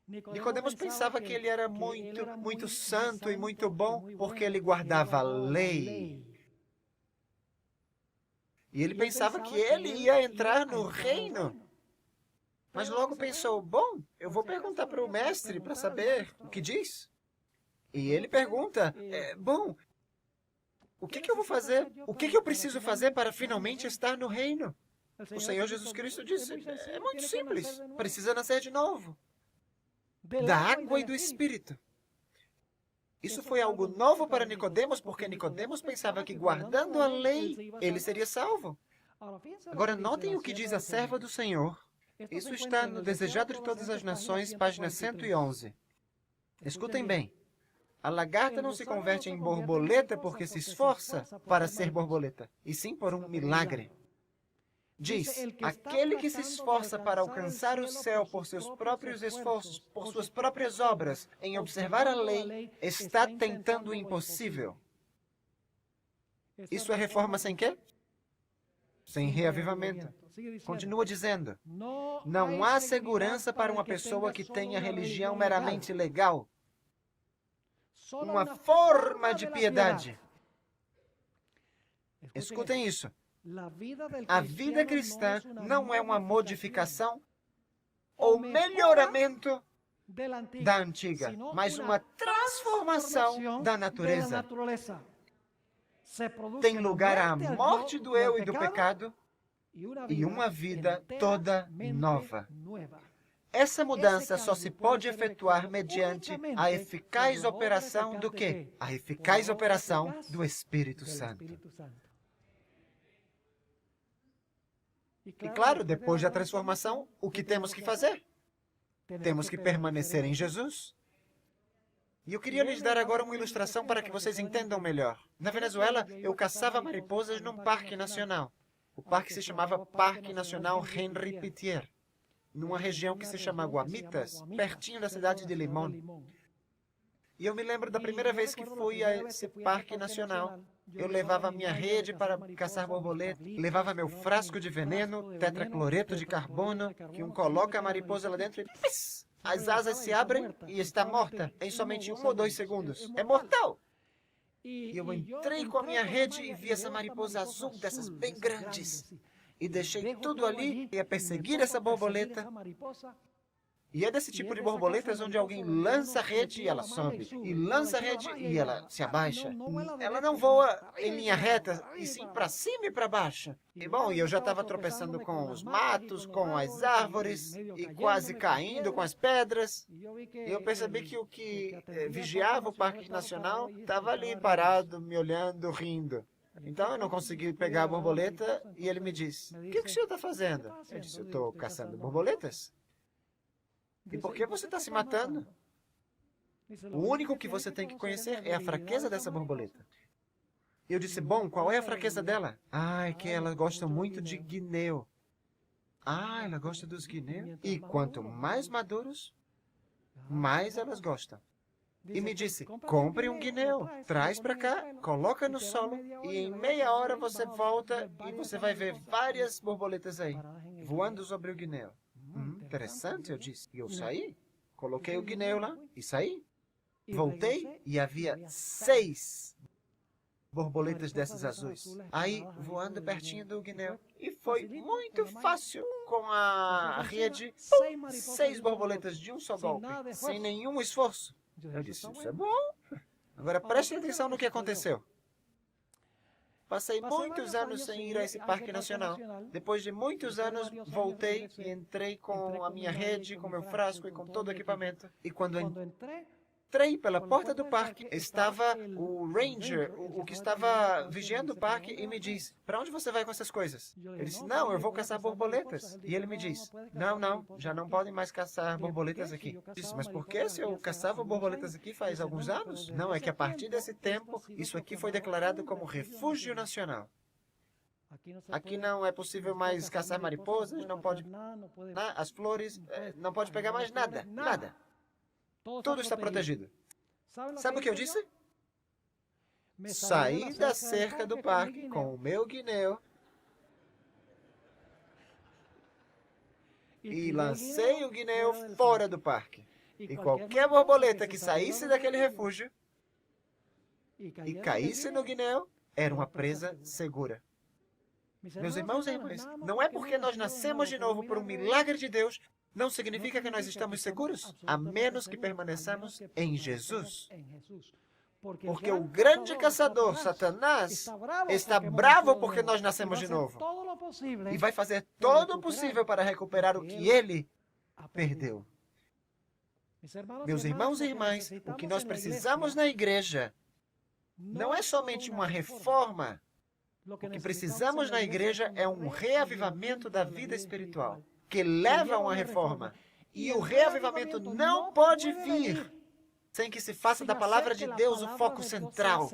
Nicodemos pensava que ele era muito santo e muito bom, porque ele guardava a lei. E ele pensava que ele ia entrar no reino. Mas logo pensou, bom, eu vou perguntar para o mestre para saber o que diz. E ele pergunta, bom, o que eu vou fazer? O que eu preciso fazer para finalmente estar no reino? O Senhor Jesus Cristo disse, é muito simples, precisa nascer de novo. Da água e do Espírito. Isso foi algo novo para Nicodemos, porque Nicodemos pensava que guardando a lei, ele seria salvo. Agora notem o que diz a serva do Senhor. Isso está no Desejado de Todas as Nações, página 111. Escutem bem. A lagarta não se converte em borboleta porque se esforça para ser borboleta, e sim por um milagre. Diz, aquele que se esforça para alcançar o céu por seus próprios esforços, por suas próprias obras, em observar a lei, está tentando o impossível. Isso é reforma sem quê? Sem reavivamento. Continua dizendo, não há segurança para uma pessoa que tenha religião meramente legal. Uma forma de piedade. Escutem isso. A vida cristã não é uma modificação ou melhoramento da antiga, mas uma transformação da natureza. Tem lugar a morte do eu e do pecado e uma vida toda nova. Essa mudança só se pode efetuar mediante a eficaz operação do quê? A eficaz operação do Espírito Santo. E claro, depois da transformação, o que temos que fazer? Temos que permanecer em Jesus. E eu queria lhes dar agora uma ilustração para que vocês entendam melhor. Na Venezuela, eu caçava mariposas num parque nacional. O parque se chamava Parque Nacional Henri Pittier, numa região que se chama Guamitas, pertinho da cidade de Limón. E eu me lembro da primeira vez que fui a esse parque nacional. Eu levava minha rede para caçar borboleta, levava meu frasco de veneno, tetracloreto de carbono, que coloca a mariposa lá dentro e pss, as asas se abrem e está morta em somente 1 ou 2 segundos. É mortal! E eu entrei com a minha rede e vi essa mariposa azul dessas bem grandes. E deixei tudo ali e ia perseguir essa borboleta. E é desse tipo de borboletas onde alguém lança a rede e ela sobe, e lança a rede e ela se abaixa. Ela não voa em linha reta, e sim para cima e para baixo. E bom, eu já estava tropeçando com os matos, com as árvores, e quase caindo com as pedras. E eu percebi que o que vigiava o Parque Nacional estava ali parado, me olhando, rindo. Então eu não consegui pegar a borboleta e ele me disse, o que o senhor está fazendo? Eu disse, eu estou caçando borboletas. E por que você está se matando? O único que você tem que conhecer é a fraqueza dessa borboleta. Eu disse, bom, qual é a fraqueza dela? Ah, é que ela gosta muito de guineu. Ah, ela gosta dos guineus? E quanto mais maduros, mais elas gostam. E me disse, compre um guineu, traz para cá, coloca no solo e em meia hora você volta e você vai ver várias borboletas aí, voando sobre o guineu. Interessante, eu disse. E eu saí, coloquei o guineu lá e saí. Voltei e havia 6 borboletas dessas azuis. Aí, voando pertinho do guineu. E foi muito fácil com a rede. 6 borboletas de um só golpe, sem nenhum esforço. Eu disse, isso é bom. Agora preste atenção no que aconteceu. Passei muitos anos sem ir a esse parque nacional. Depois de muitos anos, voltei e entrei com a minha rede, com meu frasco e com todo o equipamento. E quando entrei pela porta do parque, estava o ranger, o que estava vigiando o parque, e me diz, para onde você vai com essas coisas? Eu disse, não, eu vou caçar borboletas. E ele me diz, não, já não podem mais caçar borboletas aqui. Eu disse, mas por que se eu caçava borboletas aqui faz alguns anos? Não, é que a partir desse tempo, isso aqui foi declarado como refúgio nacional. Aqui não é possível mais caçar mariposas, não pode, as flores, não pode pegar mais nada, nada. Tudo está protegido. Sabe o que eu disse? Saí da cerca do parque com o meu guineu e lancei o guineu fora do parque. E qualquer borboleta que saísse daquele refúgio e caísse no guineu era uma presa segura. Meus irmãos e irmãs, não é porque nós nascemos de novo por um milagre de Deus, não significa que nós estamos seguros, a menos que permaneçamos em Jesus. Porque o grande caçador, Satanás, está bravo porque nós nascemos de novo. E vai fazer todo o possível para recuperar o que ele perdeu. Meus irmãos e irmãs, o que nós precisamos na igreja não é somente uma reforma. O que precisamos na igreja é um reavivamento da vida espiritual, que leva a uma reforma. E o reavivamento não pode vir sem que se faça da palavra de Deus o foco central.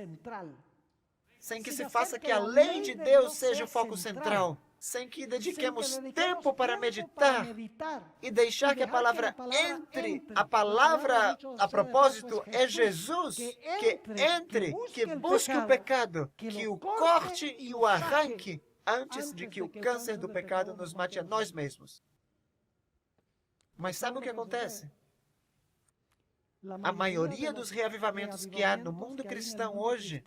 Sem que se faça que a lei de Deus seja o foco central. Sem que dediquemos tempo para meditar e deixar que a palavra entre. A palavra, a propósito, é Jesus. Que entre, que busque o pecado, que o corte e o arranque antes de que o câncer do pecado nos mate a nós mesmos. Mas sabe o que acontece? A maioria dos reavivamentos que há no mundo cristão hoje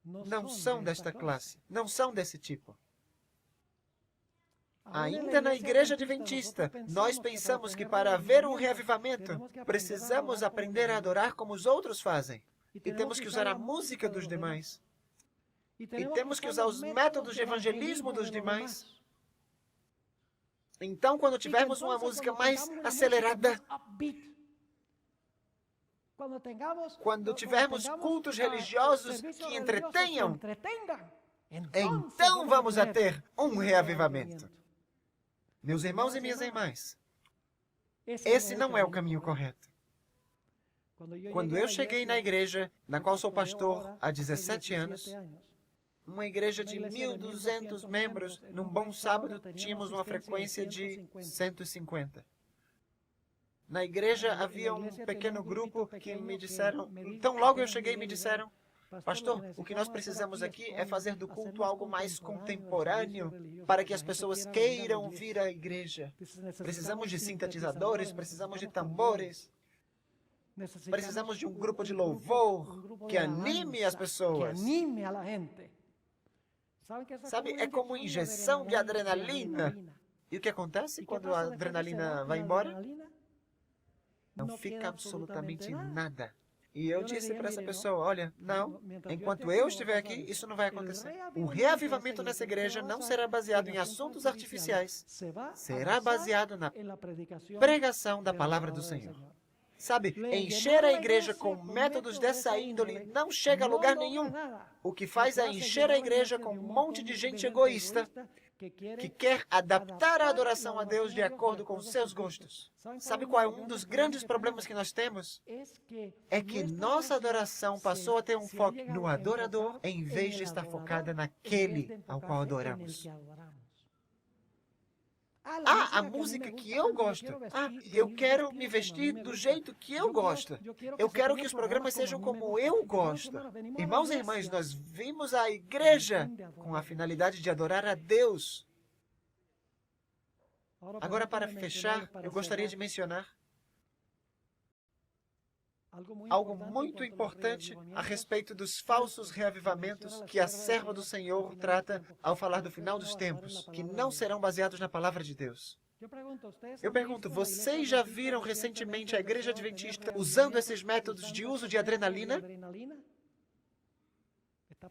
não são desta classe, não são desse tipo. Ainda na igreja adventista, nós pensamos que para haver um reavivamento, precisamos aprender a adorar como os outros fazem. E temos que usar a música dos demais. E temos que usar os métodos de evangelismo dos demais. Então, quando tivermos uma música mais acelerada, quando tivermos cultos religiosos que entretenham, então vamos a ter um reavivamento. Meus irmãos e minhas irmãs, esse não é o caminho correto. Quando eu cheguei na igreja, na qual sou pastor há 17 anos, uma igreja de 1.200 membros, num bom sábado, tínhamos uma frequência de 150. Na igreja havia um pequeno grupo que me disseram, então logo eu cheguei e me disseram, pastor, o que nós precisamos aqui é fazer do culto algo mais contemporâneo para que as pessoas queiram vir à igreja. Precisamos de sintetizadores, precisamos de tambores, precisamos de um grupo de louvor que anime as pessoas. Sabe, é como injeção de adrenalina. E o que acontece quando a adrenalina vai embora? Não fica absolutamente nada. E eu disse para essa pessoa, olha, não, enquanto eu estiver aqui, isso não vai acontecer. O reavivamento nessa igreja não será baseado em assuntos artificiais. Será baseado na pregação da palavra do Senhor. Sabe, encher a igreja com métodos dessa índole não chega a lugar nenhum. O que faz é encher a igreja com um monte de gente egoísta que quer adaptar a adoração a Deus de acordo com seus gostos. Sabe qual é um dos grandes problemas que nós temos? É que nossa adoração passou a ter um foco no adorador em vez de estar focada naquele ao qual adoramos. A música que eu gosto. Eu quero me vestir do jeito que eu gosto. Eu quero que os programas sejam como eu gosto. Irmãos e irmãs, nós vimos a igreja com a finalidade de adorar a Deus. Agora, para fechar, eu gostaria de mencionar algo muito importante a respeito dos falsos reavivamentos que a serva do Senhor trata ao falar do final dos tempos, que não serão baseados na palavra de Deus. Eu pergunto, vocês já viram recentemente a Igreja Adventista usando esses métodos de uso de adrenalina?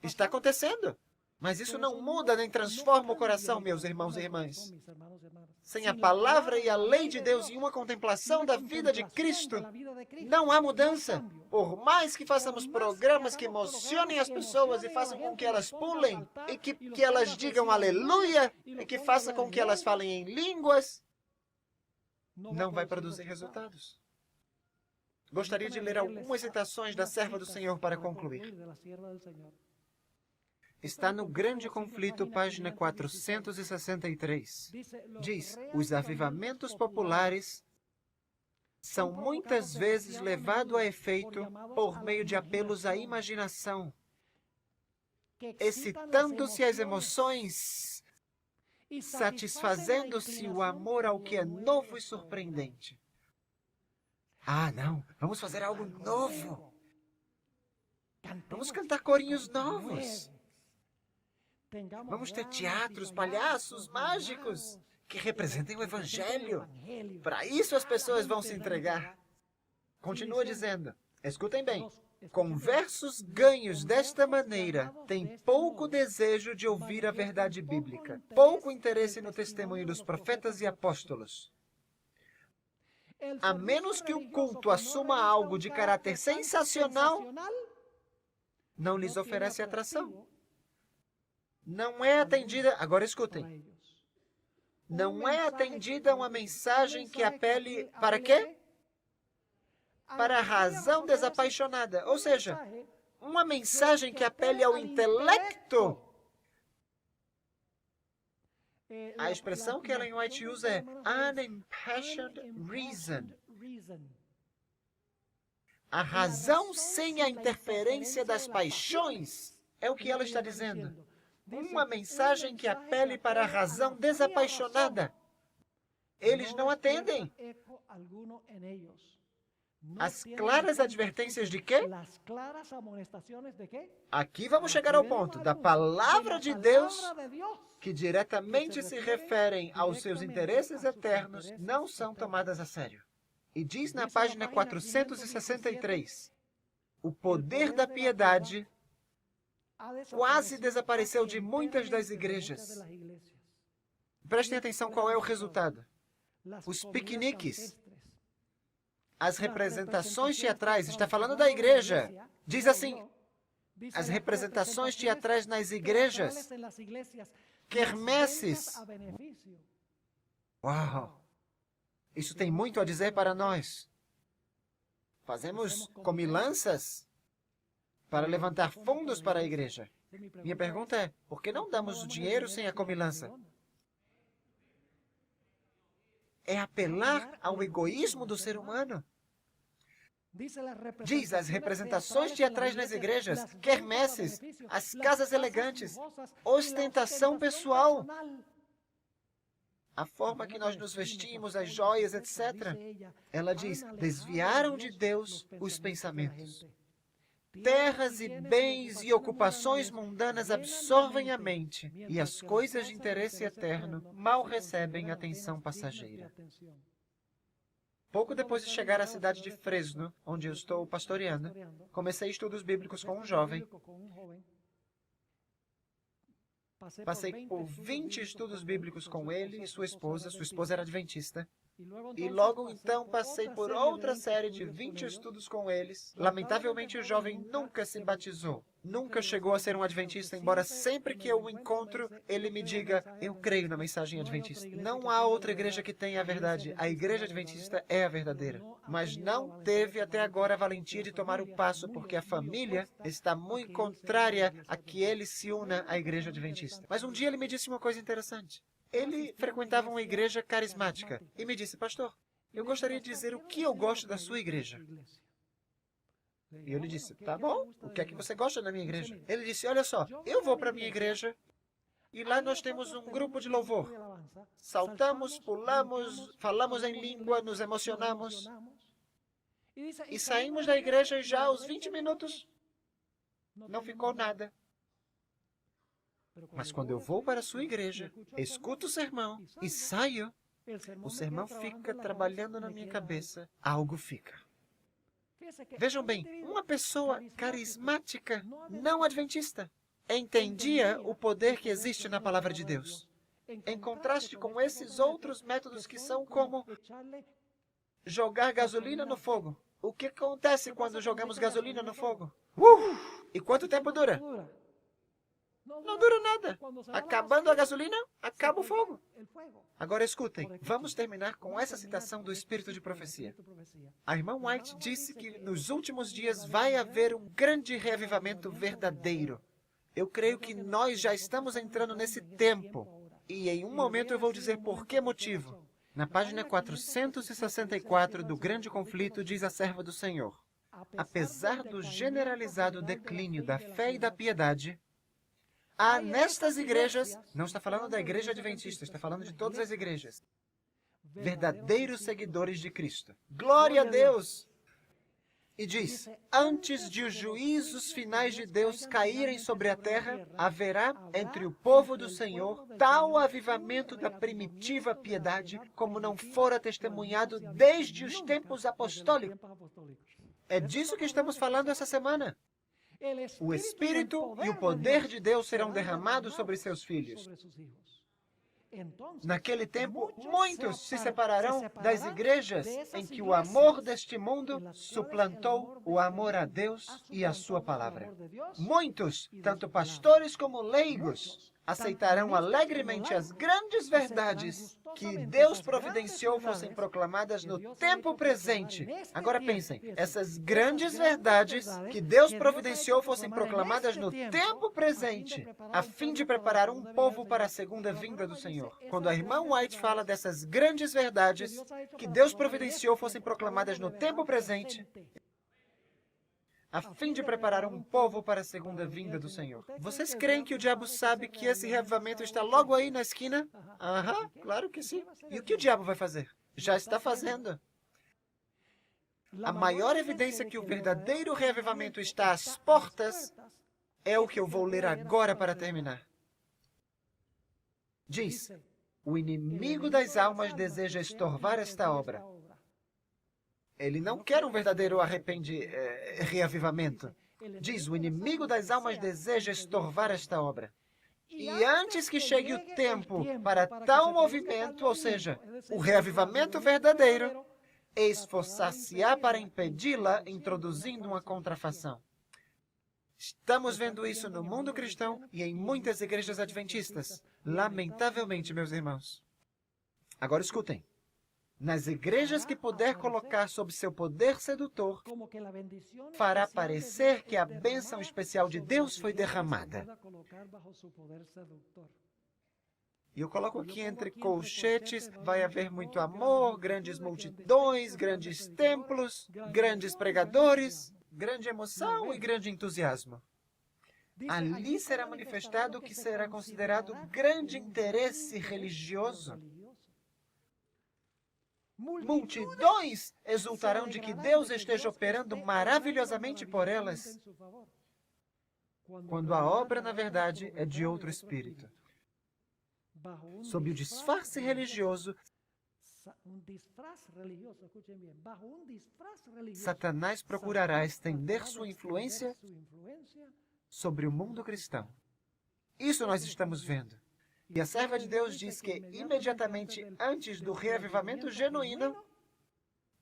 Está acontecendo. Mas isso não muda nem transforma o coração, meus irmãos e irmãs. Sem a palavra e a lei de Deus e uma contemplação da vida de Cristo, não há mudança. Por mais que façamos programas que emocionem as pessoas e façam com que elas pulem, e que elas digam aleluia, e que façam com que elas falem em línguas, não vai produzir resultados. Gostaria de ler algumas citações da serva do Senhor para concluir. Está no Grande Conflito, página 463. Diz, os avivamentos populares são muitas vezes levados a efeito por meio de apelos à imaginação, excitando-se as emoções, satisfazendo-se o amor ao que é novo e surpreendente. Não, vamos fazer algo novo. Vamos cantar corinhos novos. Vamos ter teatros, palhaços, mágicos, que representem o Evangelho. Para isso as pessoas vão se entregar. Continua dizendo, escutem bem, conversos ganhos desta maneira têm pouco desejo de ouvir a verdade bíblica, pouco interesse no testemunho dos profetas e apóstolos. A menos que o culto assuma algo de caráter sensacional, não lhes oferece atração. Não é atendida, agora escutem, não é atendida uma mensagem que apele para quê? Para a razão desapaixonada, ou seja, uma mensagem que apele ao intelecto. A expressão que Ellen White usa é unimpassioned reason. A razão sem a interferência das paixões é o que ela está dizendo. Uma mensagem que apele para a razão desapaixonada. Eles não atendem. As claras advertências de quê? Aqui vamos chegar ao ponto da palavra de Deus, que diretamente se referem aos seus interesses eternos, não são tomadas a sério. E diz na página 463, o poder da piedade quase desapareceu de muitas das igrejas. Prestem atenção qual é o resultado. Os piqueniques, as representações teatrais, está falando da igreja. Diz assim, as representações teatrais nas igrejas, quermesses. Uau! Isso tem muito a dizer para nós. Fazemos comilanças para levantar fundos para a igreja. Minha pergunta é, por que não damos o dinheiro sem a comilança? é apelar ao egoísmo do ser humano. Diz, as representações teatrais nas igrejas, quermesses, as casas elegantes, ostentação pessoal, a forma que nós nos vestimos, as joias, etc. Ela diz, desviaram de Deus os pensamentos. Terras e bens e ocupações mundanas absorvem a mente, e as coisas de interesse eterno mal recebem atenção passageira. Pouco depois de chegar à cidade de Fresno, onde eu estou pastoreando, comecei estudos bíblicos com um jovem. Passei por 20 estudos bíblicos com ele e sua esposa era adventista. E logo então passei por outra série de 20 estudos com eles. Lamentavelmente, o jovem nunca se batizou. Nunca chegou a ser um adventista, embora sempre que eu o encontro, ele me diga, eu creio na mensagem adventista. Não há outra igreja que tenha a verdade. A igreja adventista é a verdadeira. Mas não teve até agora a valentia de tomar o passo, porque a família está muito contrária a que ele se una à igreja adventista. Mas um dia ele me disse uma coisa interessante. Ele frequentava uma igreja carismática e me disse, pastor, eu gostaria de dizer o que eu gosto da sua igreja. E eu lhe disse, tá bom, o que é que você gosta da minha igreja? Ele disse, olha só, eu vou para a minha igreja e lá nós temos um grupo de louvor. Saltamos, pulamos, falamos em língua, nos emocionamos. E saímos da igreja e já aos 20 minutos não ficou nada. Mas quando eu vou para a sua igreja, escuto o sermão e saio, o sermão fica trabalhando na minha cabeça, algo fica. Vejam bem, uma pessoa carismática, não adventista, entendia o poder que existe na palavra de Deus. Em contraste com esses outros métodos que são como jogar gasolina no fogo. O que acontece quando jogamos gasolina no fogo? E quanto tempo dura? Não dura nada. Acabando a gasolina, acaba o fogo. Agora escutem, vamos terminar com essa citação do Espírito de Profecia. A irmã White disse que nos últimos dias vai haver um grande reavivamento verdadeiro. Eu creio que nós já estamos entrando nesse tempo. E em um momento eu vou dizer por que motivo. Na página 464 do Grande Conflito diz a serva do Senhor, apesar do generalizado declínio da fé e da piedade, há nestas igrejas, não está falando da igreja adventista, está falando de todas as igrejas, verdadeiros seguidores de Cristo. Glória a Deus! E diz, antes de os juízos finais de Deus caírem sobre a terra, haverá entre o povo do Senhor tal avivamento da primitiva piedade como não fora testemunhado desde os tempos apostólicos. É disso que estamos falando essa semana. O Espírito e o poder de Deus serão derramados sobre seus filhos. Naquele tempo, muitos se separarão das igrejas em que o amor deste mundo suplantou o amor a Deus e a sua palavra. Muitos, tanto pastores como leigos, aceitarão alegremente as grandes verdades que Deus providenciou fossem proclamadas no tempo presente. Agora pensem, essas grandes verdades que Deus providenciou fossem proclamadas no tempo presente, a fim de preparar um povo para a segunda vinda do Senhor. Quando a irmã White fala dessas grandes verdades que Deus providenciou fossem proclamadas no tempo presente, a fim de preparar um povo para a segunda vinda do Senhor. Vocês creem que o diabo sabe que esse reavivamento está logo aí na esquina? Aham, claro que sim. E o que o diabo vai fazer? Já está fazendo. A maior evidência que o verdadeiro reavivamento está às portas é o que eu vou ler agora para terminar. Diz, o inimigo das almas deseja estorvar esta obra. Ele não quer um verdadeiro reavivamento. Diz, o inimigo das almas deseja estorvar esta obra. E antes que chegue o tempo para tal movimento, ou seja, o reavivamento verdadeiro, esforçar-se-á para impedi-la, introduzindo uma contrafação. Estamos vendo isso no mundo cristão e em muitas igrejas adventistas. Lamentavelmente, meus irmãos. Agora escutem. Nas igrejas que puder colocar sob seu poder sedutor, fará parecer que a bênção especial de Deus foi derramada. E eu coloco aqui entre colchetes, vai haver muito amor, grandes multidões, grandes templos, grandes pregadores, grande emoção e grande entusiasmo. Ali será manifestado o que será considerado grande interesse religioso. Multidões exultarão de que Deus esteja operando maravilhosamente por elas, quando a obra, na verdade, é de outro espírito. Sob o disfarce religioso, Satanás procurará estender sua influência sobre o mundo cristão. Isso nós estamos vendo. E a serva de Deus diz que, imediatamente antes do reavivamento genuíno,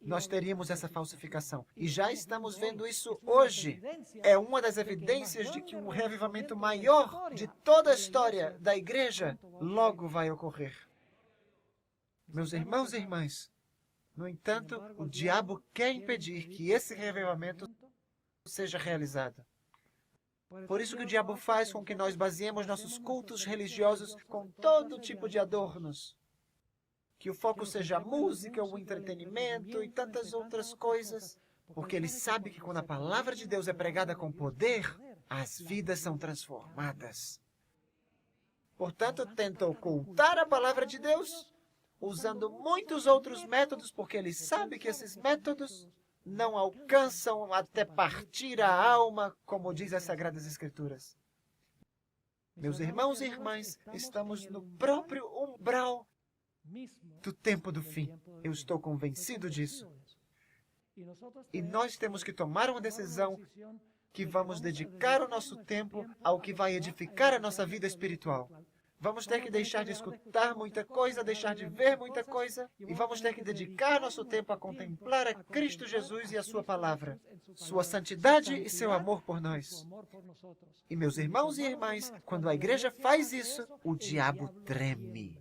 nós teríamos essa falsificação. E já estamos vendo isso hoje. É uma das evidências de que um reavivamento maior de toda a história da igreja logo vai ocorrer. Meus irmãos e irmãs, no entanto, o diabo quer impedir que esse reavivamento seja realizado. Por isso que o diabo faz com que nós baseemos nossos cultos religiosos com todo tipo de adornos. Que o foco seja a música, o entretenimento e tantas outras coisas. Porque ele sabe que quando a palavra de Deus é pregada com poder, as vidas são transformadas. Portanto, tenta ocultar a palavra de Deus, usando muitos outros métodos, porque ele sabe que esses métodos não alcançam até partir a alma, como diz as Sagradas Escrituras. Meus irmãos e irmãs, estamos no próprio umbral do tempo do fim. Eu estou convencido disso. E nós temos que tomar uma decisão que vamos dedicar o nosso tempo ao que vai edificar a nossa vida espiritual. Vamos ter que deixar de escutar muita coisa, deixar de ver muita coisa, e vamos ter que dedicar nosso tempo a contemplar a Cristo Jesus e a sua palavra, sua santidade e seu amor por nós. E meus irmãos e irmãs, quando a igreja faz isso, o diabo treme.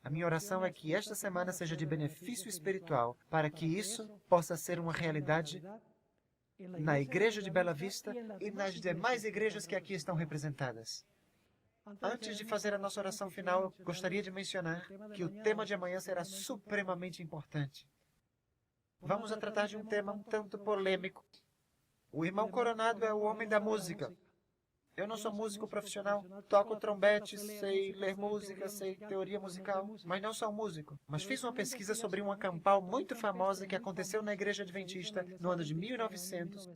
A minha oração é que esta semana seja de benefício espiritual, para que isso possa ser uma realidade na igreja de Bela Vista e nas demais igrejas que aqui estão representadas. Antes de fazer a nossa oração final, eu gostaria de mencionar que o tema de amanhã será supremamente importante. Vamos a tratar de um tema um tanto polêmico. O irmão Coronado é o homem da música. Eu não sou músico profissional, toco trompete, sei ler música, sei teoria musical, mas não sou músico. Mas fiz uma pesquisa sobre uma campal muito famosa que aconteceu na Igreja Adventista no ano de 1900,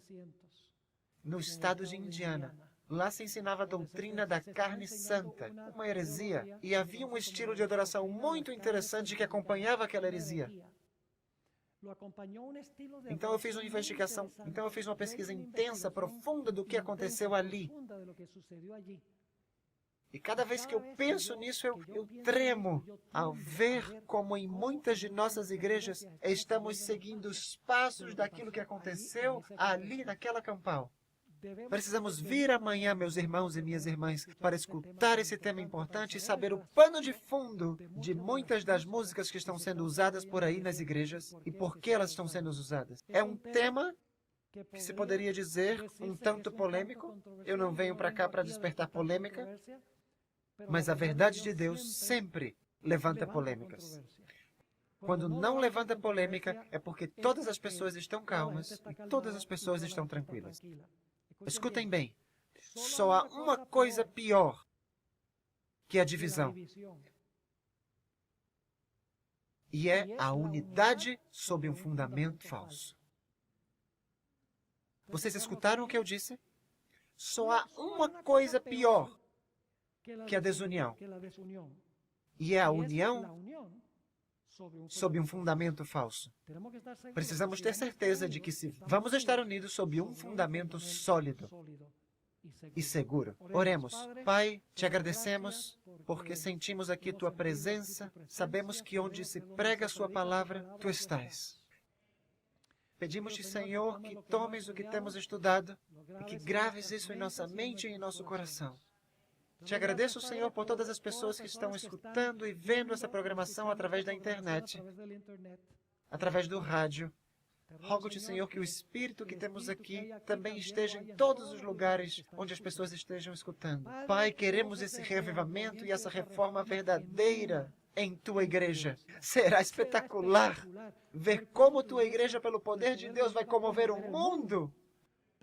no estado de Indiana. Lá se ensinava a doutrina da carne santa, uma heresia, e havia um estilo de adoração muito interessante que acompanhava aquela heresia. Então eu fiz uma investigação, eu fiz uma pesquisa intensa, profunda do que aconteceu ali. E cada vez que eu penso nisso, eu tremo ao ver como em muitas de nossas igrejas estamos seguindo os passos daquilo que aconteceu ali naquela campal. Precisamos vir amanhã, meus irmãos e minhas irmãs, para escutar esse tema importante e saber o pano de fundo de muitas das músicas que estão sendo usadas por aí nas igrejas e por que elas estão sendo usadas. É um tema que se poderia dizer um tanto polêmico. Eu não venho para cá para despertar polêmica, mas a verdade de Deus sempre levanta polêmicas. Quando não levanta polêmica, é porque todas as pessoas estão calmas e todas as pessoas estão tranquilas. Escutem bem, só há uma coisa pior que a divisão. E é a unidade sob um fundamento falso. Vocês escutaram o que eu disse? Só há uma coisa pior que a desunião. E é a união sob um fundamento falso. Precisamos ter certeza de que se vamos estar unidos sob um fundamento sólido e seguro. Oremos. Pai, te agradecemos porque sentimos aqui tua presença. Sabemos que onde se prega a sua palavra, tu estás. Pedimos-te, Senhor, que tomes o que temos estudado e que graves isso em nossa mente e em nosso coração. Te agradeço, Senhor, por todas as pessoas que estão escutando e vendo essa programação através da internet, através do rádio, Rogo-te, Senhor, que o Espírito que temos aqui também esteja em todos os lugares onde as pessoas estejam escutando. Pai, queremos esse reavivamento e essa reforma verdadeira em Tua igreja. Será espetacular ver como Tua igreja, pelo poder de Deus, vai comover o mundo.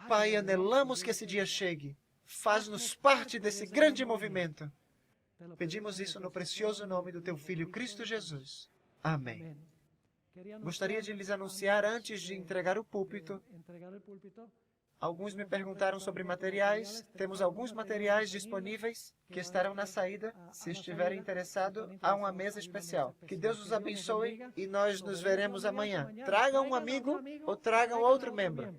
Pai, anelamos que esse dia chegue. Faz-nos parte desse grande movimento. Pedimos isso no precioso nome do Teu Filho, Cristo Jesus. Amém. Gostaria de lhes anunciar, antes de entregar o púlpito, alguns me perguntaram sobre materiais. Temos alguns materiais disponíveis que estarão na saída. Se estiverem interessados, há uma mesa especial. Que Deus os abençoe e nós nos veremos amanhã. Tragam um amigo ou tragam outro membro.